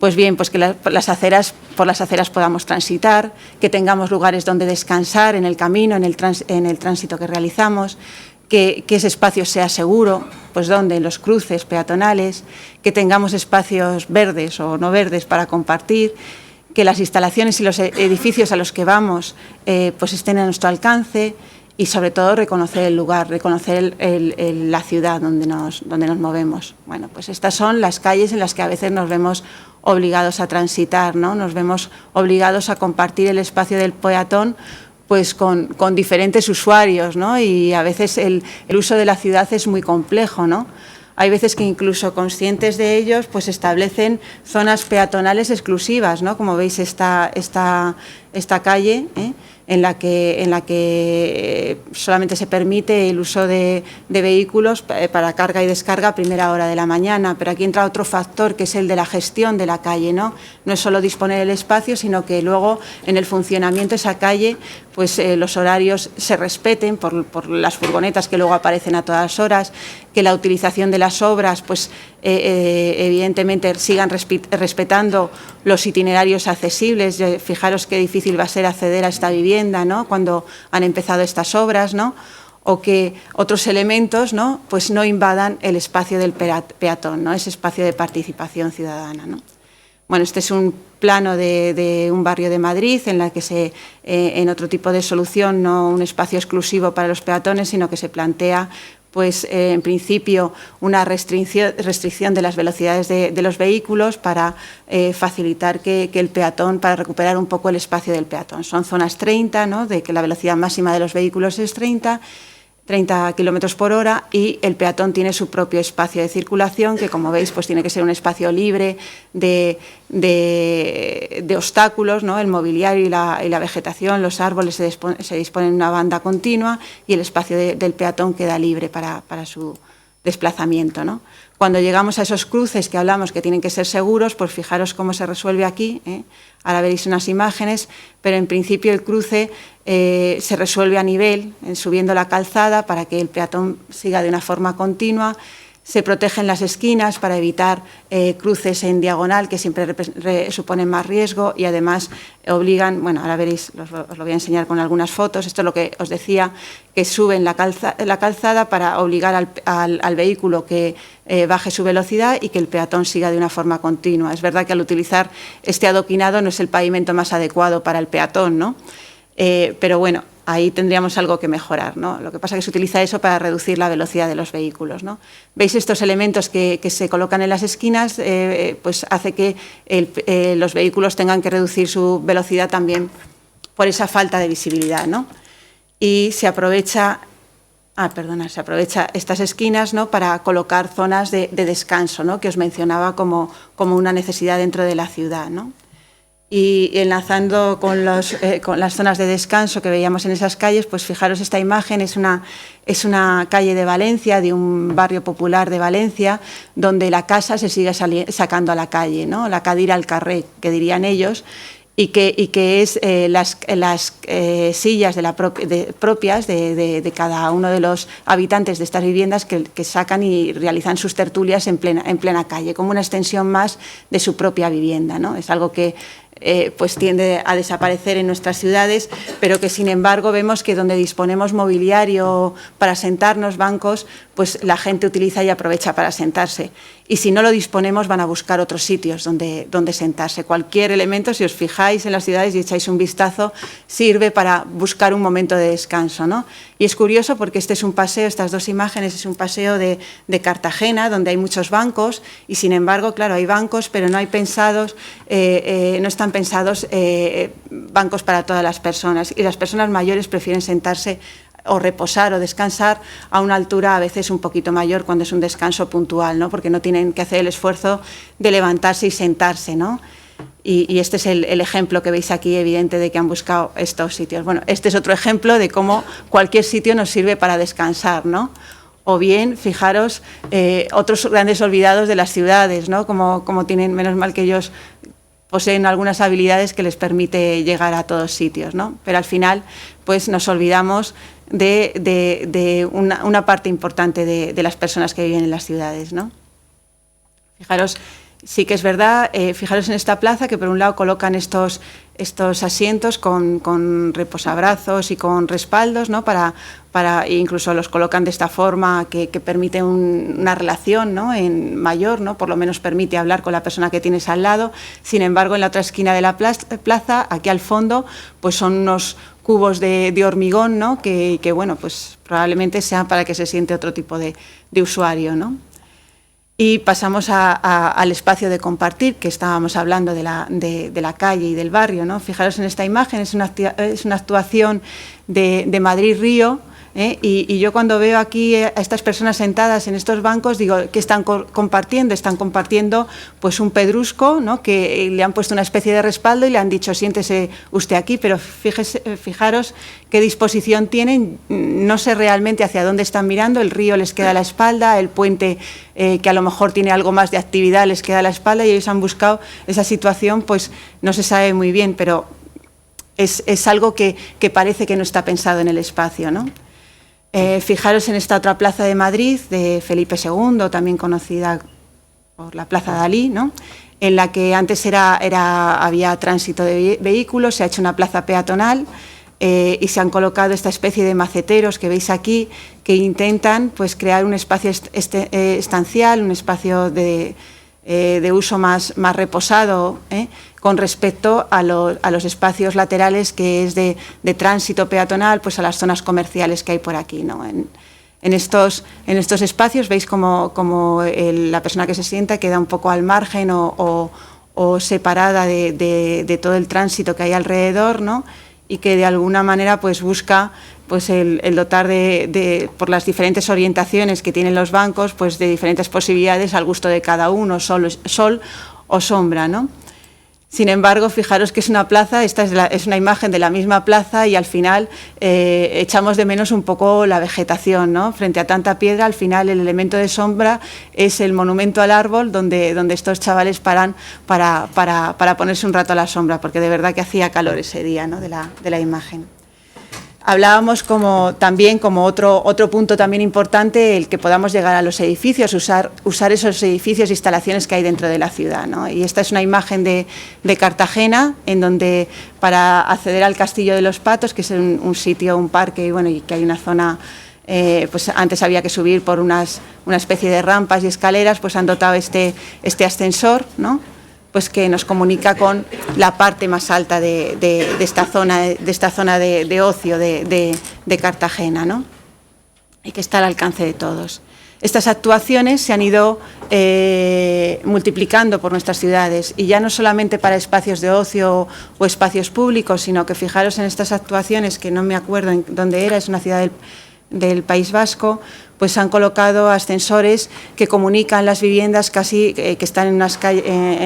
Pues bien, pues que por las aceras podamos transitar, que tengamos lugares donde descansar en el camino, en el tránsito que realizamos, que ese espacio sea seguro, pues donde en los cruces peatonales, que tengamos espacios verdes o no verdes para compartir, que las instalaciones y los edificios a los que vamos pues estén a nuestro alcance y, sobre todo, reconocer el lugar, reconocer la ciudad donde nos movemos. Bueno, pues estas son las calles en las que a veces nos vemos obligados a transitar, ¿no? Nos vemos obligados a compartir el espacio del peatón pues con diferentes usuarios, ¿no? Y a veces el uso de la ciudad es muy complejo, ¿no? Hay veces que incluso conscientes de ellos pues establecen zonas peatonales exclusivas, ¿no? Como veis esta calle, en la que solamente se permite el uso de vehículos para carga y descarga a primera hora de la mañana, pero aquí entra otro factor que es el de la gestión de la calle, ¿no? No es solo disponer el espacio, sino que luego en el funcionamiento de esa calle pues los horarios se respeten por las furgonetas que luego aparecen a todas horas, que la utilización de las obras pues evidentemente sigan respetando los itinerarios accesibles. Fijaros qué difícil va a ser acceder a esta vivienda, ¿no? Cuando han empezado estas obras, ¿no? O que otros elementos, ¿no? Pues no invadan el espacio del peatón, ¿no? Ese espacio de participación ciudadana, ¿no? Bueno, este es un plano de un barrio de Madrid en la que en otro tipo de solución, no un espacio exclusivo para los peatones, sino que se plantea pues en principio una restricción de las velocidades de los vehículos para facilitar que el peatón, para recuperar un poco el espacio del peatón. Son zonas 30, ¿no? De que la velocidad máxima de los vehículos es 30 kilómetros por hora y el peatón tiene su propio espacio de circulación que, como veis, pues tiene que ser un espacio libre de obstáculos, ¿no? El mobiliario y la vegetación, los árboles se disponen en una banda continua y el espacio del peatón queda libre para su desplazamiento, ¿no? Cuando llegamos a esos cruces que hablamos que tienen que ser seguros, pues fijaros cómo se resuelve aquí, ahora veréis unas imágenes, pero en principio el cruce se resuelve a nivel, subiendo la calzada para que el peatón siga de una forma continua. Se protegen las esquinas para evitar cruces en diagonal que siempre suponen más riesgo y además obligan, bueno, ahora veréis, os lo voy a enseñar con algunas fotos, esto es lo que os decía, que suben la calzada para obligar al vehículo que baje su velocidad y que el peatón siga de una forma continua. Es verdad que al utilizar este adoquinado no es el pavimento más adecuado para el peatón, ¿no? Pero bueno, ahí tendríamos algo que mejorar, ¿no? Lo que pasa es que se utiliza eso para reducir la velocidad de los vehículos, ¿no? Veis estos elementos que se colocan en las esquinas, pues hace que los vehículos tengan que reducir su velocidad también por esa falta de visibilidad, ¿no? Y se aprovecha estas esquinas, ¿no?, para colocar zonas de descanso, ¿no?, que os mencionaba como una necesidad dentro de la ciudad, ¿no? Y enlazando con las zonas de descanso que veíamos en esas calles, pues fijaros, esta imagen es una calle de Valencia, de un barrio popular de Valencia, donde la casa se sigue sacando a la calle, ¿no?, la cadira al carrer, que dirían ellos, y que es las sillas propias de cada uno de los habitantes de estas viviendas que sacan y realizan sus tertulias en plena calle, como una extensión más de su propia vivienda, ¿no? Es algo que pues tiende a desaparecer en nuestras ciudades, pero que sin embargo vemos que donde disponemos mobiliario para sentarnos, bancos, pues la gente utiliza y aprovecha para sentarse. Y si no lo disponemos, van a buscar otros sitios donde sentarse. Cualquier elemento, si os fijáis en las ciudades y echáis un vistazo, sirve para buscar un momento de descanso, ¿no? Y es curioso porque este es un paseo, estas dos imágenes es un paseo de Cartagena, donde hay muchos bancos, y sin embargo, claro, hay bancos, pero no hay pensados, no están pensados bancos para todas las personas. Y las personas mayores prefieren sentarse o reposar o descansar a una altura a veces un poquito mayor cuando es un descanso puntual, ¿no? Porque no tienen que hacer el esfuerzo de levantarse y sentarse, ¿no? Y este es el ejemplo que veis aquí, evidente, de que han buscado estos sitios. Bueno, este es otro ejemplo de cómo cualquier sitio nos sirve para descansar, ¿no? O bien, fijaros, otros grandes olvidados de las ciudades, ¿no? Como tienen, menos mal que ellos poseen algunas habilidades que les permite llegar a todos sitios, ¿no? Pero al final, pues nos olvidamos de una parte importante de las personas que viven en las ciudades, ¿no? Fijaros, sí que es verdad, fijaros en esta plaza que por un lado colocan estos asientos con reposabrazos y con respaldos, ¿no? Incluso los colocan de esta forma que permite una relación, ¿no?, en mayor, ¿no? Por lo menos permite hablar con la persona que tienes al lado. Sin embargo, en la otra esquina de la plaza, aquí al fondo, pues son unos cubos de hormigón, ¿no?, que bueno, pues probablemente sean para que se siente otro tipo de usuario, ¿no? Y pasamos al espacio de compartir, que estábamos hablando de la calle y del barrio, ¿no? Fijaros en esta imagen, es una actuación de Madrid-Río, y yo cuando veo aquí a estas personas sentadas en estos bancos, digo, ¿qué están compartiendo? Están compartiendo pues un pedrusco, ¿no?, que le han puesto una especie de respaldo y le han dicho, siéntese usted aquí, pero fijaros qué disposición tienen, no sé realmente hacia dónde están mirando, el río les queda a la espalda, el puente que a lo mejor tiene algo más de actividad les queda a la espalda, y ellos han buscado esa situación, pues no se sabe muy bien, pero es algo que parece que no está pensado en el espacio, ¿no? Fijaros en esta otra plaza de Madrid, de Felipe II, también conocida por la Plaza Dalí, ¿no?, en la que antes había tránsito de vehículos, se ha hecho una plaza peatonal, y se han colocado esta especie de maceteros que veis aquí, que intentan pues crear un espacio estancial, un espacio de uso más reposado, con respecto a los espacios laterales, que es de tránsito peatonal, pues a las zonas comerciales que hay por aquí, ¿no? En estos espacios veis como la persona que se sienta queda un poco al margen o separada de todo el tránsito que hay alrededor, ¿no?, y que de alguna manera pues busca pues el dotar por las diferentes orientaciones que tienen los bancos, pues de diferentes posibilidades al gusto de cada uno, sol o sombra, ¿no? Sin embargo, fijaros que es una plaza, esta es una imagen de la misma plaza, y al final echamos de menos un poco la vegetación, ¿no? Frente a tanta piedra, al final el elemento de sombra es el monumento al árbol donde estos chavales paran para ponerse un rato a la sombra, porque de verdad que hacía calor ese día, ¿no?, de la imagen. Hablábamos también como otro punto también importante, el que podamos llegar a los edificios, usar esos edificios e instalaciones que hay dentro de la ciudad, ¿no? Y esta es una imagen de Cartagena, en donde para acceder al Castillo de los Patos, que es un sitio, un parque, y que hay una zona, pues antes había que subir por una especie de rampas y escaleras, pues han dotado este ascensor, ¿no?, pues que nos comunica con la parte más alta de esta zona de ocio de Cartagena, ¿no?, y que está al alcance de todos. Estas actuaciones se han ido multiplicando por nuestras ciudades, y ya no solamente para espacios de ocio o espacios públicos, sino que fijaros en estas actuaciones, que no me acuerdo en dónde era, es una ciudad del País Vasco, pues han colocado ascensores que comunican las viviendas casi que están en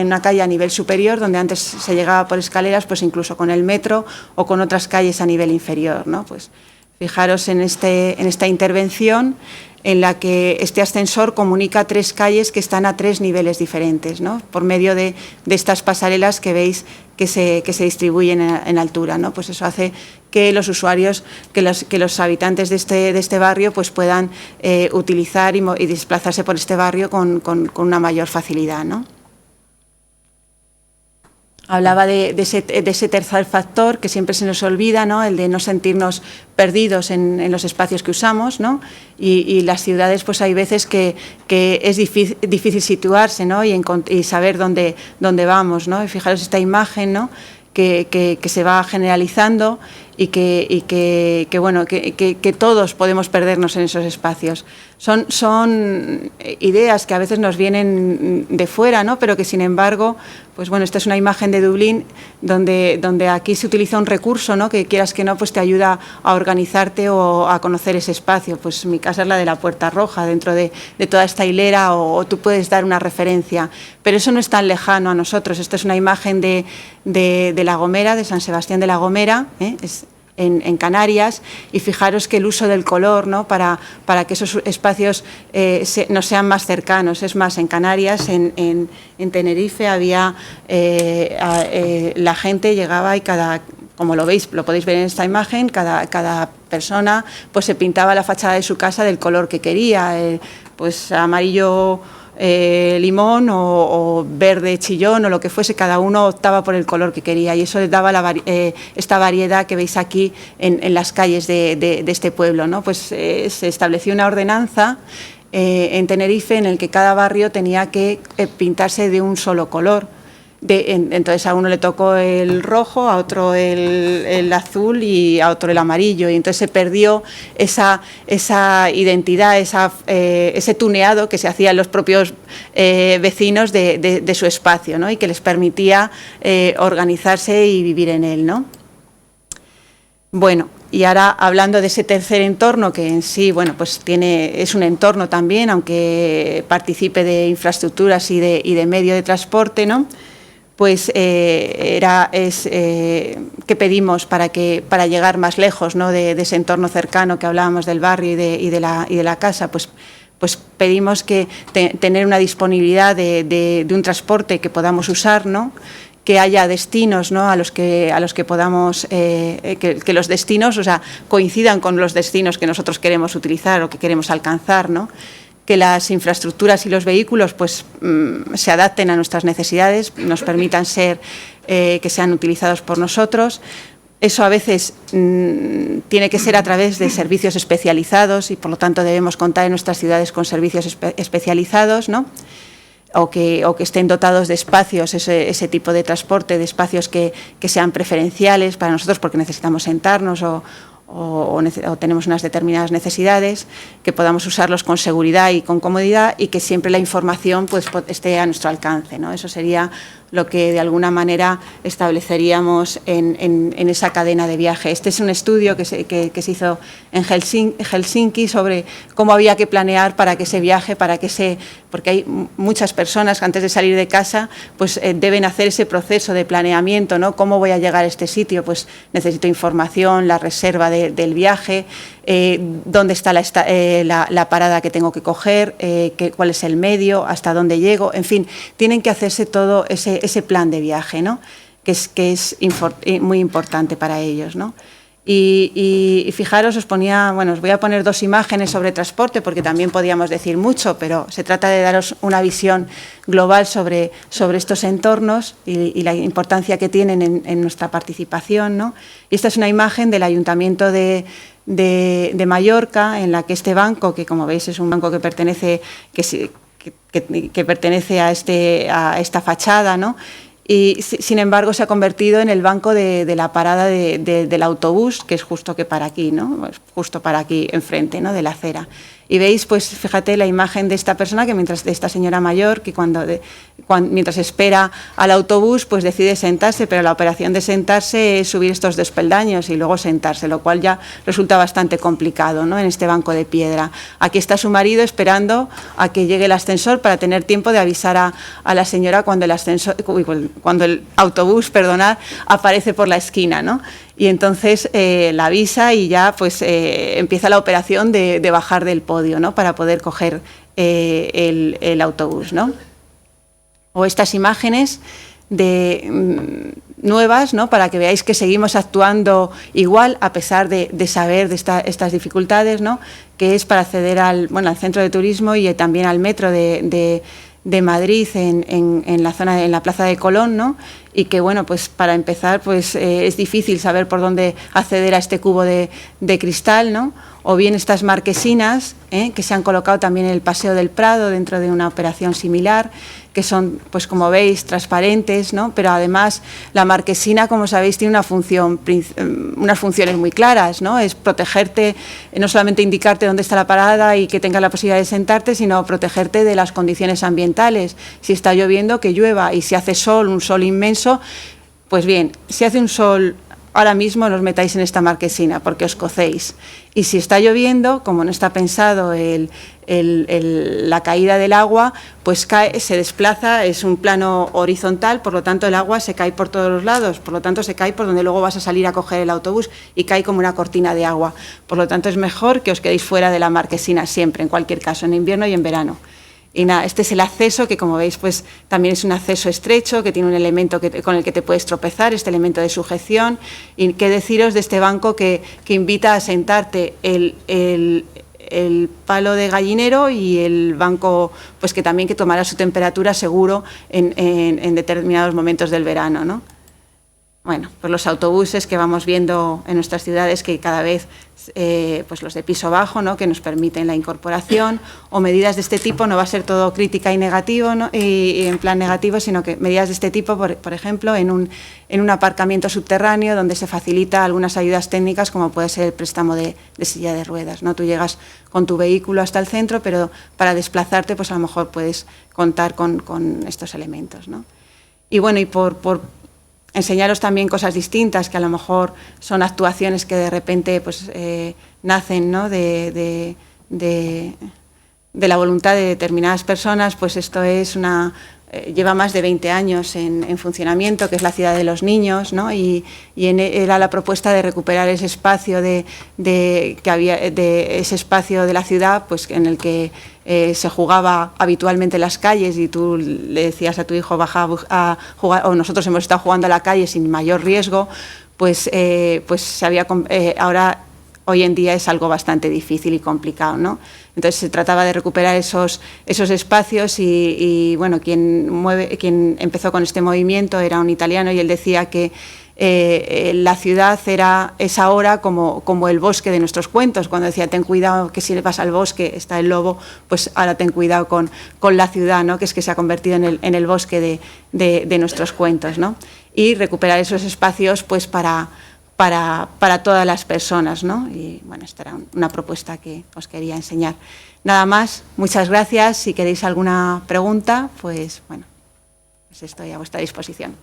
una calle a nivel superior, donde antes se llegaba por escaleras, pues incluso con el metro o con otras calles a nivel inferior, ¿no? Pues fijaros en esta intervención en la que este ascensor comunica 3 calles que están a 3 niveles diferentes, ¿no? Por medio de estas pasarelas que veis que se distribuyen en altura, ¿no? Pues eso hace que los usuarios, que los habitantes de este barrio pues puedan utilizar y desplazarse por este barrio con una mayor facilidad, ¿no? Hablaba de ese tercer factor que siempre se nos olvida, ¿no? El de no sentirnos perdidos en los espacios que usamos, ¿no? Y las ciudades, pues hay veces que es difícil situarse, ¿no? Y saber dónde vamos, ¿no? Y fijaros esta imagen, ¿no? Que se va generalizando y que todos podemos perdernos en esos espacios. Son ideas que a veces nos vienen de fuera, ¿no? Pero que sin embargo, pues bueno, esta es una imagen de Dublín donde aquí se utiliza un recurso, ¿no? Que quieras que no, pues te ayuda a organizarte o a conocer ese espacio. Pues mi casa es la de la Puerta Roja, dentro de toda esta hilera, o tú puedes dar una referencia, pero eso no es tan lejano a nosotros. Esta es una imagen de La Gomera, de San Sebastián de La Gomera, en Canarias, y fijaros que el uso del color, ¿no? para que esos espacios nos sean más cercanos. Es más, en Canarias, en Tenerife, había la gente llegaba y como lo veis, lo podéis ver en esta imagen, cada persona pues se pintaba la fachada de su casa del color que quería, pues amarillo limón o verde chillón o lo que fuese, cada uno optaba por el color que quería, y eso les daba esta variedad que veis aquí en las calles de este pueblo, ¿no? Pues se estableció una ordenanza en Tenerife en el que cada barrio tenía que pintarse de un solo color. Entonces a uno le tocó el rojo, a otro el azul y a otro el amarillo, y entonces se perdió esa identidad, ese tuneado que se hacían los propios vecinos de su espacio, ¿no? Y que les permitía organizarse y vivir en él, ¿no? Bueno, y ahora hablando de ese tercer entorno, que en sí, bueno, pues es un entorno también, aunque participe de infraestructuras y de medio de transporte, ¿no? Pues ¿qué pedimos para llegar más lejos, ¿no? de ese entorno cercano que hablábamos del barrio y de la casa? Pues pedimos que tener una disponibilidad de un transporte que podamos usar, ¿no? Que haya destinos, ¿no? a los que podamos, que los destinos, o sea, coincidan con los destinos que nosotros queremos utilizar o que queremos alcanzar, ¿no? Que las infraestructuras y los vehículos pues se adapten a nuestras necesidades, nos permitan que sean utilizados por nosotros. Eso a veces tiene que ser a través de servicios especializados, y por lo tanto debemos contar en nuestras ciudades con servicios especializados, ¿no? O que estén dotados de espacios, ese tipo de transporte, de espacios que sean preferenciales para nosotros porque necesitamos sentarnos o tenemos unas determinadas necesidades, que podamos usarlos con seguridad y con comodidad, y que siempre la información pues esté a nuestro alcance, ¿no? Eso sería lo que de alguna manera estableceríamos en esa cadena de viaje. Este es un estudio que se hizo en Helsinki sobre cómo había que planear para que ese viaje, porque hay muchas personas que antes de salir de casa pues deben hacer ese proceso de planeamiento, ¿no? ¿Cómo voy a llegar a este sitio? Pues necesito información, la reserva del viaje, dónde está la parada que tengo que coger, cuál es el medio, hasta dónde llego, en fin, tienen que hacerse todo ese plan de viaje, ¿no? que es muy importante para ellos, ¿no? Y fijaros, os voy a poner 2 imágenes sobre transporte, porque también podíamos decir mucho, pero se trata de daros una visión global sobre estos entornos y la importancia que tienen en nuestra participación, ¿no? Y esta es una imagen del Ayuntamiento de Mallorca, en la que este banco, que como veis es un banco que pertenece a esta fachada, ¿no? Y sin embargo se ha convertido en el banco de la parada del autobús, que es justo que para aquí, ¿no? Justo para aquí enfrente, ¿no? De la acera. Y veis, pues fíjate la imagen de esta persona, que mientras, de esta señora mayor, que mientras espera al autobús, pues decide sentarse, pero la operación de sentarse es subir estos 2 peldaños y luego sentarse, lo cual ya resulta bastante complicado, ¿no?, en este banco de piedra. Aquí está su marido esperando a que llegue el ascensor para tener tiempo de avisar a la señora cuando el autobús, aparece por la esquina, ¿no? Y entonces la avisa y ya pues empieza la operación de bajar del podio, ¿no?, para poder coger el autobús, ¿no? O estas imágenes nuevas, ¿no?, para que veáis que seguimos actuando igual a pesar de saber de estas dificultades, ¿no?, que es para acceder al centro de turismo y también al metro de Madrid en la plaza de Colón, ¿no? Y que, bueno, pues para empezar, pues es difícil saber por dónde acceder a este cubo de cristal, ¿no? O bien estas marquesinas, que se han colocado también en el Paseo del Prado dentro de una operación similar, que son, pues como veis, transparentes, ¿no? Pero además la marquesina, como sabéis, tiene unas funciones muy claras, ¿no? Es protegerte, no solamente indicarte dónde está la parada y que tengas la posibilidad de sentarte, sino protegerte de las condiciones ambientales. Si está lloviendo, que llueva, y si hace sol, un sol inmenso, pues bien, si hace un sol ahora mismo, no os metáis en esta marquesina porque os cocéis. Y si está lloviendo, como no está pensado la caída del agua, pues se desplaza, es un plano horizontal, por lo tanto el agua se cae por todos los lados, por lo tanto se cae por donde luego vas a salir a coger el autobús y cae como una cortina de agua. Por lo tanto es mejor que os quedéis fuera de la marquesina siempre, en cualquier caso, en invierno y en verano. Y nada, este es el acceso, que como veis pues también es un acceso estrecho, que tiene un elemento con el que te puedes tropezar, este elemento de sujeción. Y qué deciros de este banco que invita a sentarte el palo de gallinero, y el banco pues que también que tomará su temperatura seguro en determinados momentos del verano, ¿no? Bueno, pues los autobuses que vamos viendo en nuestras ciudades, que cada vez pues los de piso bajo, ¿no?, que nos permiten la incorporación, o medidas de este tipo. No va a ser todo crítica y negativo, ¿no?, y en plan negativo, sino que medidas de este tipo, por ejemplo, en un aparcamiento subterráneo donde se facilita algunas ayudas técnicas, como puede ser el préstamo de silla de ruedas, ¿no? Tú llegas con tu vehículo hasta el centro, pero para desplazarte pues a lo mejor puedes contar con estos elementos, ¿no? Y bueno, y por enseñaros también cosas distintas, que a lo mejor son actuaciones que de repente pues nacen, ¿no?, de la voluntad de determinadas personas. Pues esto es lleva más de 20 años en funcionamiento, que es la Ciudad de los Niños, ¿no? Y era la propuesta de recuperar ese espacio ese espacio de la ciudad, pues en el que se jugaba habitualmente en las calles, y tú le decías a tu hijo baja a jugar, o nosotros hemos estado jugando a la calle sin mayor riesgo, pues ahora hoy en día es algo bastante difícil y complicado, ¿no? Entonces se trataba de recuperar esos espacios, y bueno, quien empezó con este movimiento era un italiano, y él decía que la ciudad es ahora como el bosque de nuestros cuentos, cuando decía ten cuidado que si le vas al bosque está el lobo, pues ahora ten cuidado con la ciudad, ¿no?, que es que se ha convertido en el bosque de nuestros cuentos, ¿no? Y recuperar esos espacios pues para todas las personas, ¿no? Y bueno, esta era una propuesta que os quería enseñar. Nada más, muchas gracias. Si queréis alguna pregunta, pues bueno, pues estoy a vuestra disposición.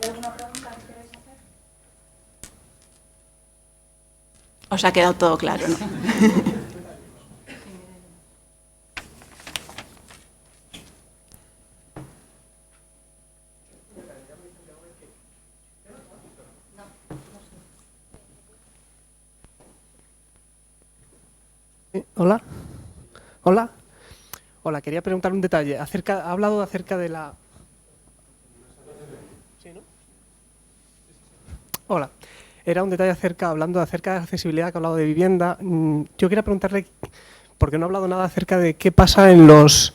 ¿Hay alguna pregunta que queréis hacer? Os ha quedado todo claro, ¿no? Hola. Hola. Hola, quería preguntar un detalle. Ha hablado acerca de la... ¿Sí, no? Hola. Era un detalle hablando acerca de la accesibilidad, que ha hablado de vivienda. Yo quería preguntarle, porque no ha hablado nada acerca de qué pasa en los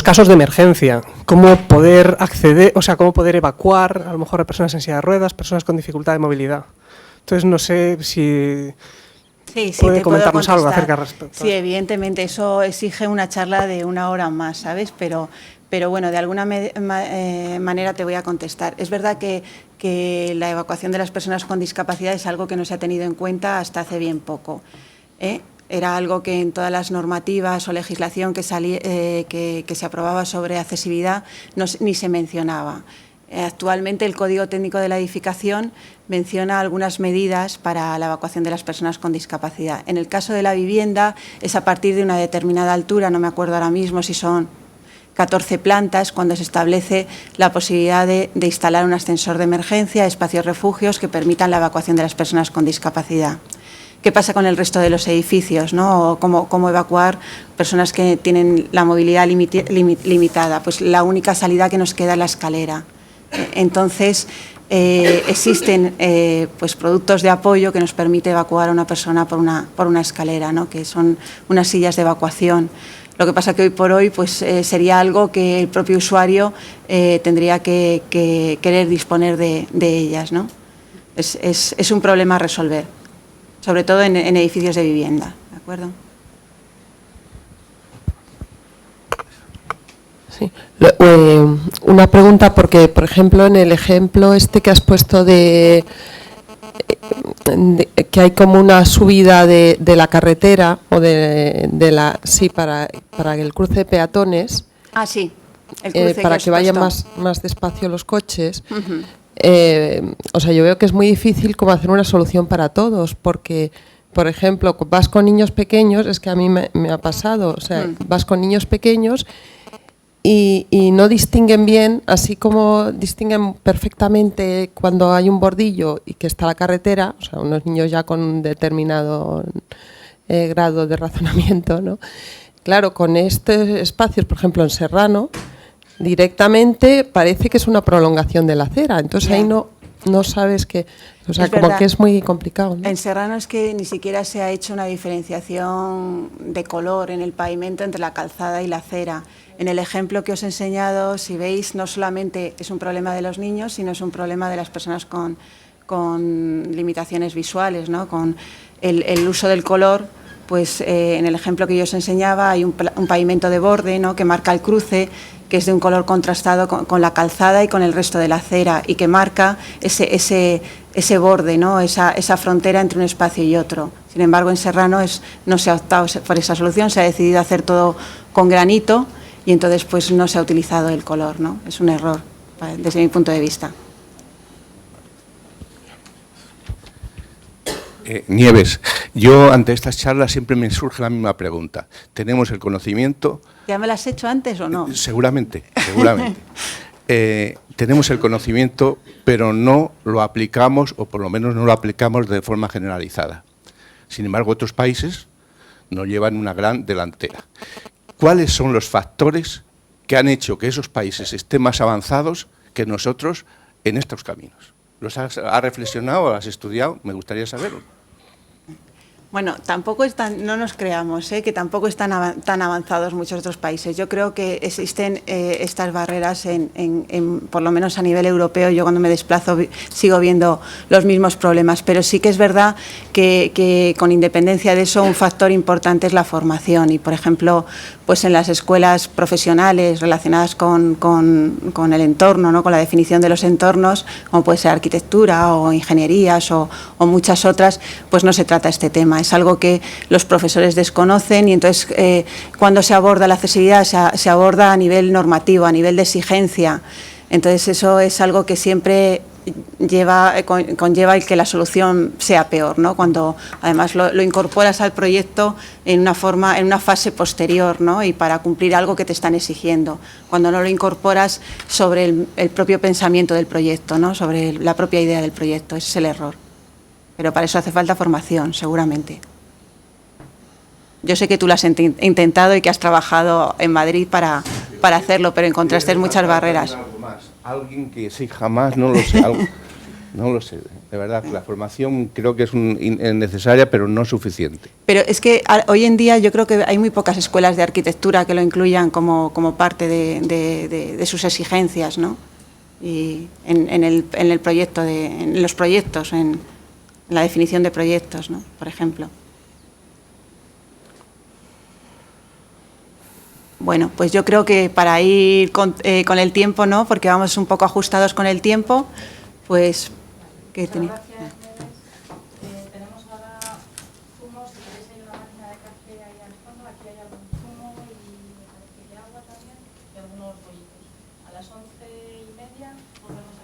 casos de emergencia, cómo poder acceder, o sea, cómo poder evacuar a lo mejor a personas en silla de ruedas, personas con dificultad de movilidad. Entonces, no sé si... Sí, ¿puede comentarnos algo acerca de respecto? Sí, evidentemente, eso exige una charla de 1 hora más, ¿sabes? Pero pero bueno, de alguna manera te voy a contestar. Es verdad que la evacuación de las personas con discapacidad es algo que no se ha tenido en cuenta hasta hace bien poco. Era algo que en todas las normativas o legislación que se aprobaba sobre accesibilidad ni se mencionaba. Actualmente el Código Técnico de la Edificación menciona algunas medidas para la evacuación de las personas con discapacidad. En el caso de la vivienda es a partir de una determinada altura, no me acuerdo ahora mismo si son 14 plantas, cuando se establece la posibilidad de instalar un ascensor de emergencia, espacios refugios que permitan la evacuación de las personas con discapacidad. ¿Qué pasa con el resto de los edificios, ¿no? O cómo evacuar personas que tienen la movilidad limitada? Pues la única salida que nos queda es la escalera. Entonces, existen pues productos de apoyo que nos permite evacuar a una persona por una escalera, ¿no? Que son unas sillas de evacuación. Lo que pasa que hoy por hoy pues, sería algo que el propio usuario tendría que querer disponer de ellas, ¿no? Es un problema a resolver, sobre todo en edificios de vivienda, ¿de acuerdo? Sí. Una pregunta, porque, por ejemplo, en el ejemplo este que has puesto de que hay como una subida de la carretera o para el cruce de peatones. Ah, sí. El cruce para que vayan más despacio los coches. O sea, yo veo que es muy difícil como hacer una solución para todos, porque, por ejemplo, vas con niños pequeños, es que a mí me ha pasado, o sea, vas con niños pequeños y no distinguen bien, así como distinguen perfectamente cuando hay un bordillo y que está la carretera, o sea, unos niños ya con un determinado grado de razonamiento, ¿no? Claro, con estos espacios, por ejemplo, en Serrano, directamente parece que es una prolongación de la acera, entonces ahí no sabes que, o sea, como que es muy complicado, ¿no? En Serrano es que ni siquiera se ha hecho una diferenciación de color en el pavimento entre la calzada y la acera. En el ejemplo que os he enseñado, si veis, no solamente es un problema de los niños, sino es un problema de las personas con limitaciones visuales, ¿no? Con el uso del color. Pues en el ejemplo que yo os enseñaba hay un pavimento de borde, ¿no? Que marca el cruce, que es de un color contrastado con la calzada y con el resto de la acera, y que marca ese borde, ¿no? Esa frontera entre un espacio y otro. Sin embargo, en Serrano no se ha optado por esa solución, se ha decidido hacer todo con granito y entonces pues no se ha utilizado el color, ¿no? Es un error desde mi punto de vista. Nieves, yo ante estas charlas siempre me surge la misma pregunta. ¿Tenemos el conocimiento? ¿Ya me lo has hecho antes o no? Seguramente. Tenemos el conocimiento, pero no lo aplicamos, o por lo menos no lo aplicamos de forma generalizada. Sin embargo, otros países nos llevan una gran delantera. ¿Cuáles son los factores que han hecho que esos países estén más avanzados que nosotros en estos caminos? ¿Los has reflexionado, has estudiado? Me gustaría saberlo. Bueno, no nos creamos, que tampoco están tan avanzados muchos otros países. Yo creo que existen estas barreras, por lo menos a nivel europeo. Yo cuando me desplazo sigo viendo los mismos problemas, pero sí que es verdad que con independencia de eso un factor importante es la formación. Y, por ejemplo, pues en las escuelas profesionales relacionadas con el entorno, ¿no? Con la definición de los entornos, como puede ser arquitectura o ingenierías o muchas otras, pues no se trata este tema. Es algo que los profesores desconocen y entonces cuando se aborda la accesibilidad se aborda a nivel normativo, a nivel de exigencia. Entonces eso es algo que siempre conlleva el que la solución sea peor, ¿no? Cuando además lo incorporas al proyecto en una fase posterior, ¿no? Y para cumplir algo que te están exigiendo. Cuando no lo incorporas sobre el propio pensamiento del proyecto, ¿no? Sobre la propia idea del proyecto. Ese es el error. Pero para eso hace falta formación, seguramente. Yo sé que tú lo has intentado y que has trabajado en Madrid para hacerlo, pero encontraste muchas barreras. Alguien que sí, jamás, no lo sé. No lo sé. De verdad, la formación creo que es necesaria, pero no suficiente. Pero es que hoy en día yo creo que hay muy pocas escuelas de arquitectura que lo incluyan como parte de sus exigencias, ¿no? Y en el proyecto, en los proyectos, en la definición de proyectos, ¿no? Por ejemplo. Bueno, pues yo creo que para ir con el tiempo, ¿no? Porque vamos un poco ajustados con el tiempo, pues... ¿qué tenía? Tenemos ahora zumos, si queréis hay una máquina de café ahí al fondo, aquí hay algún zumo y me parece que agua también y algunos bollitos. A las 11:30 volvemos a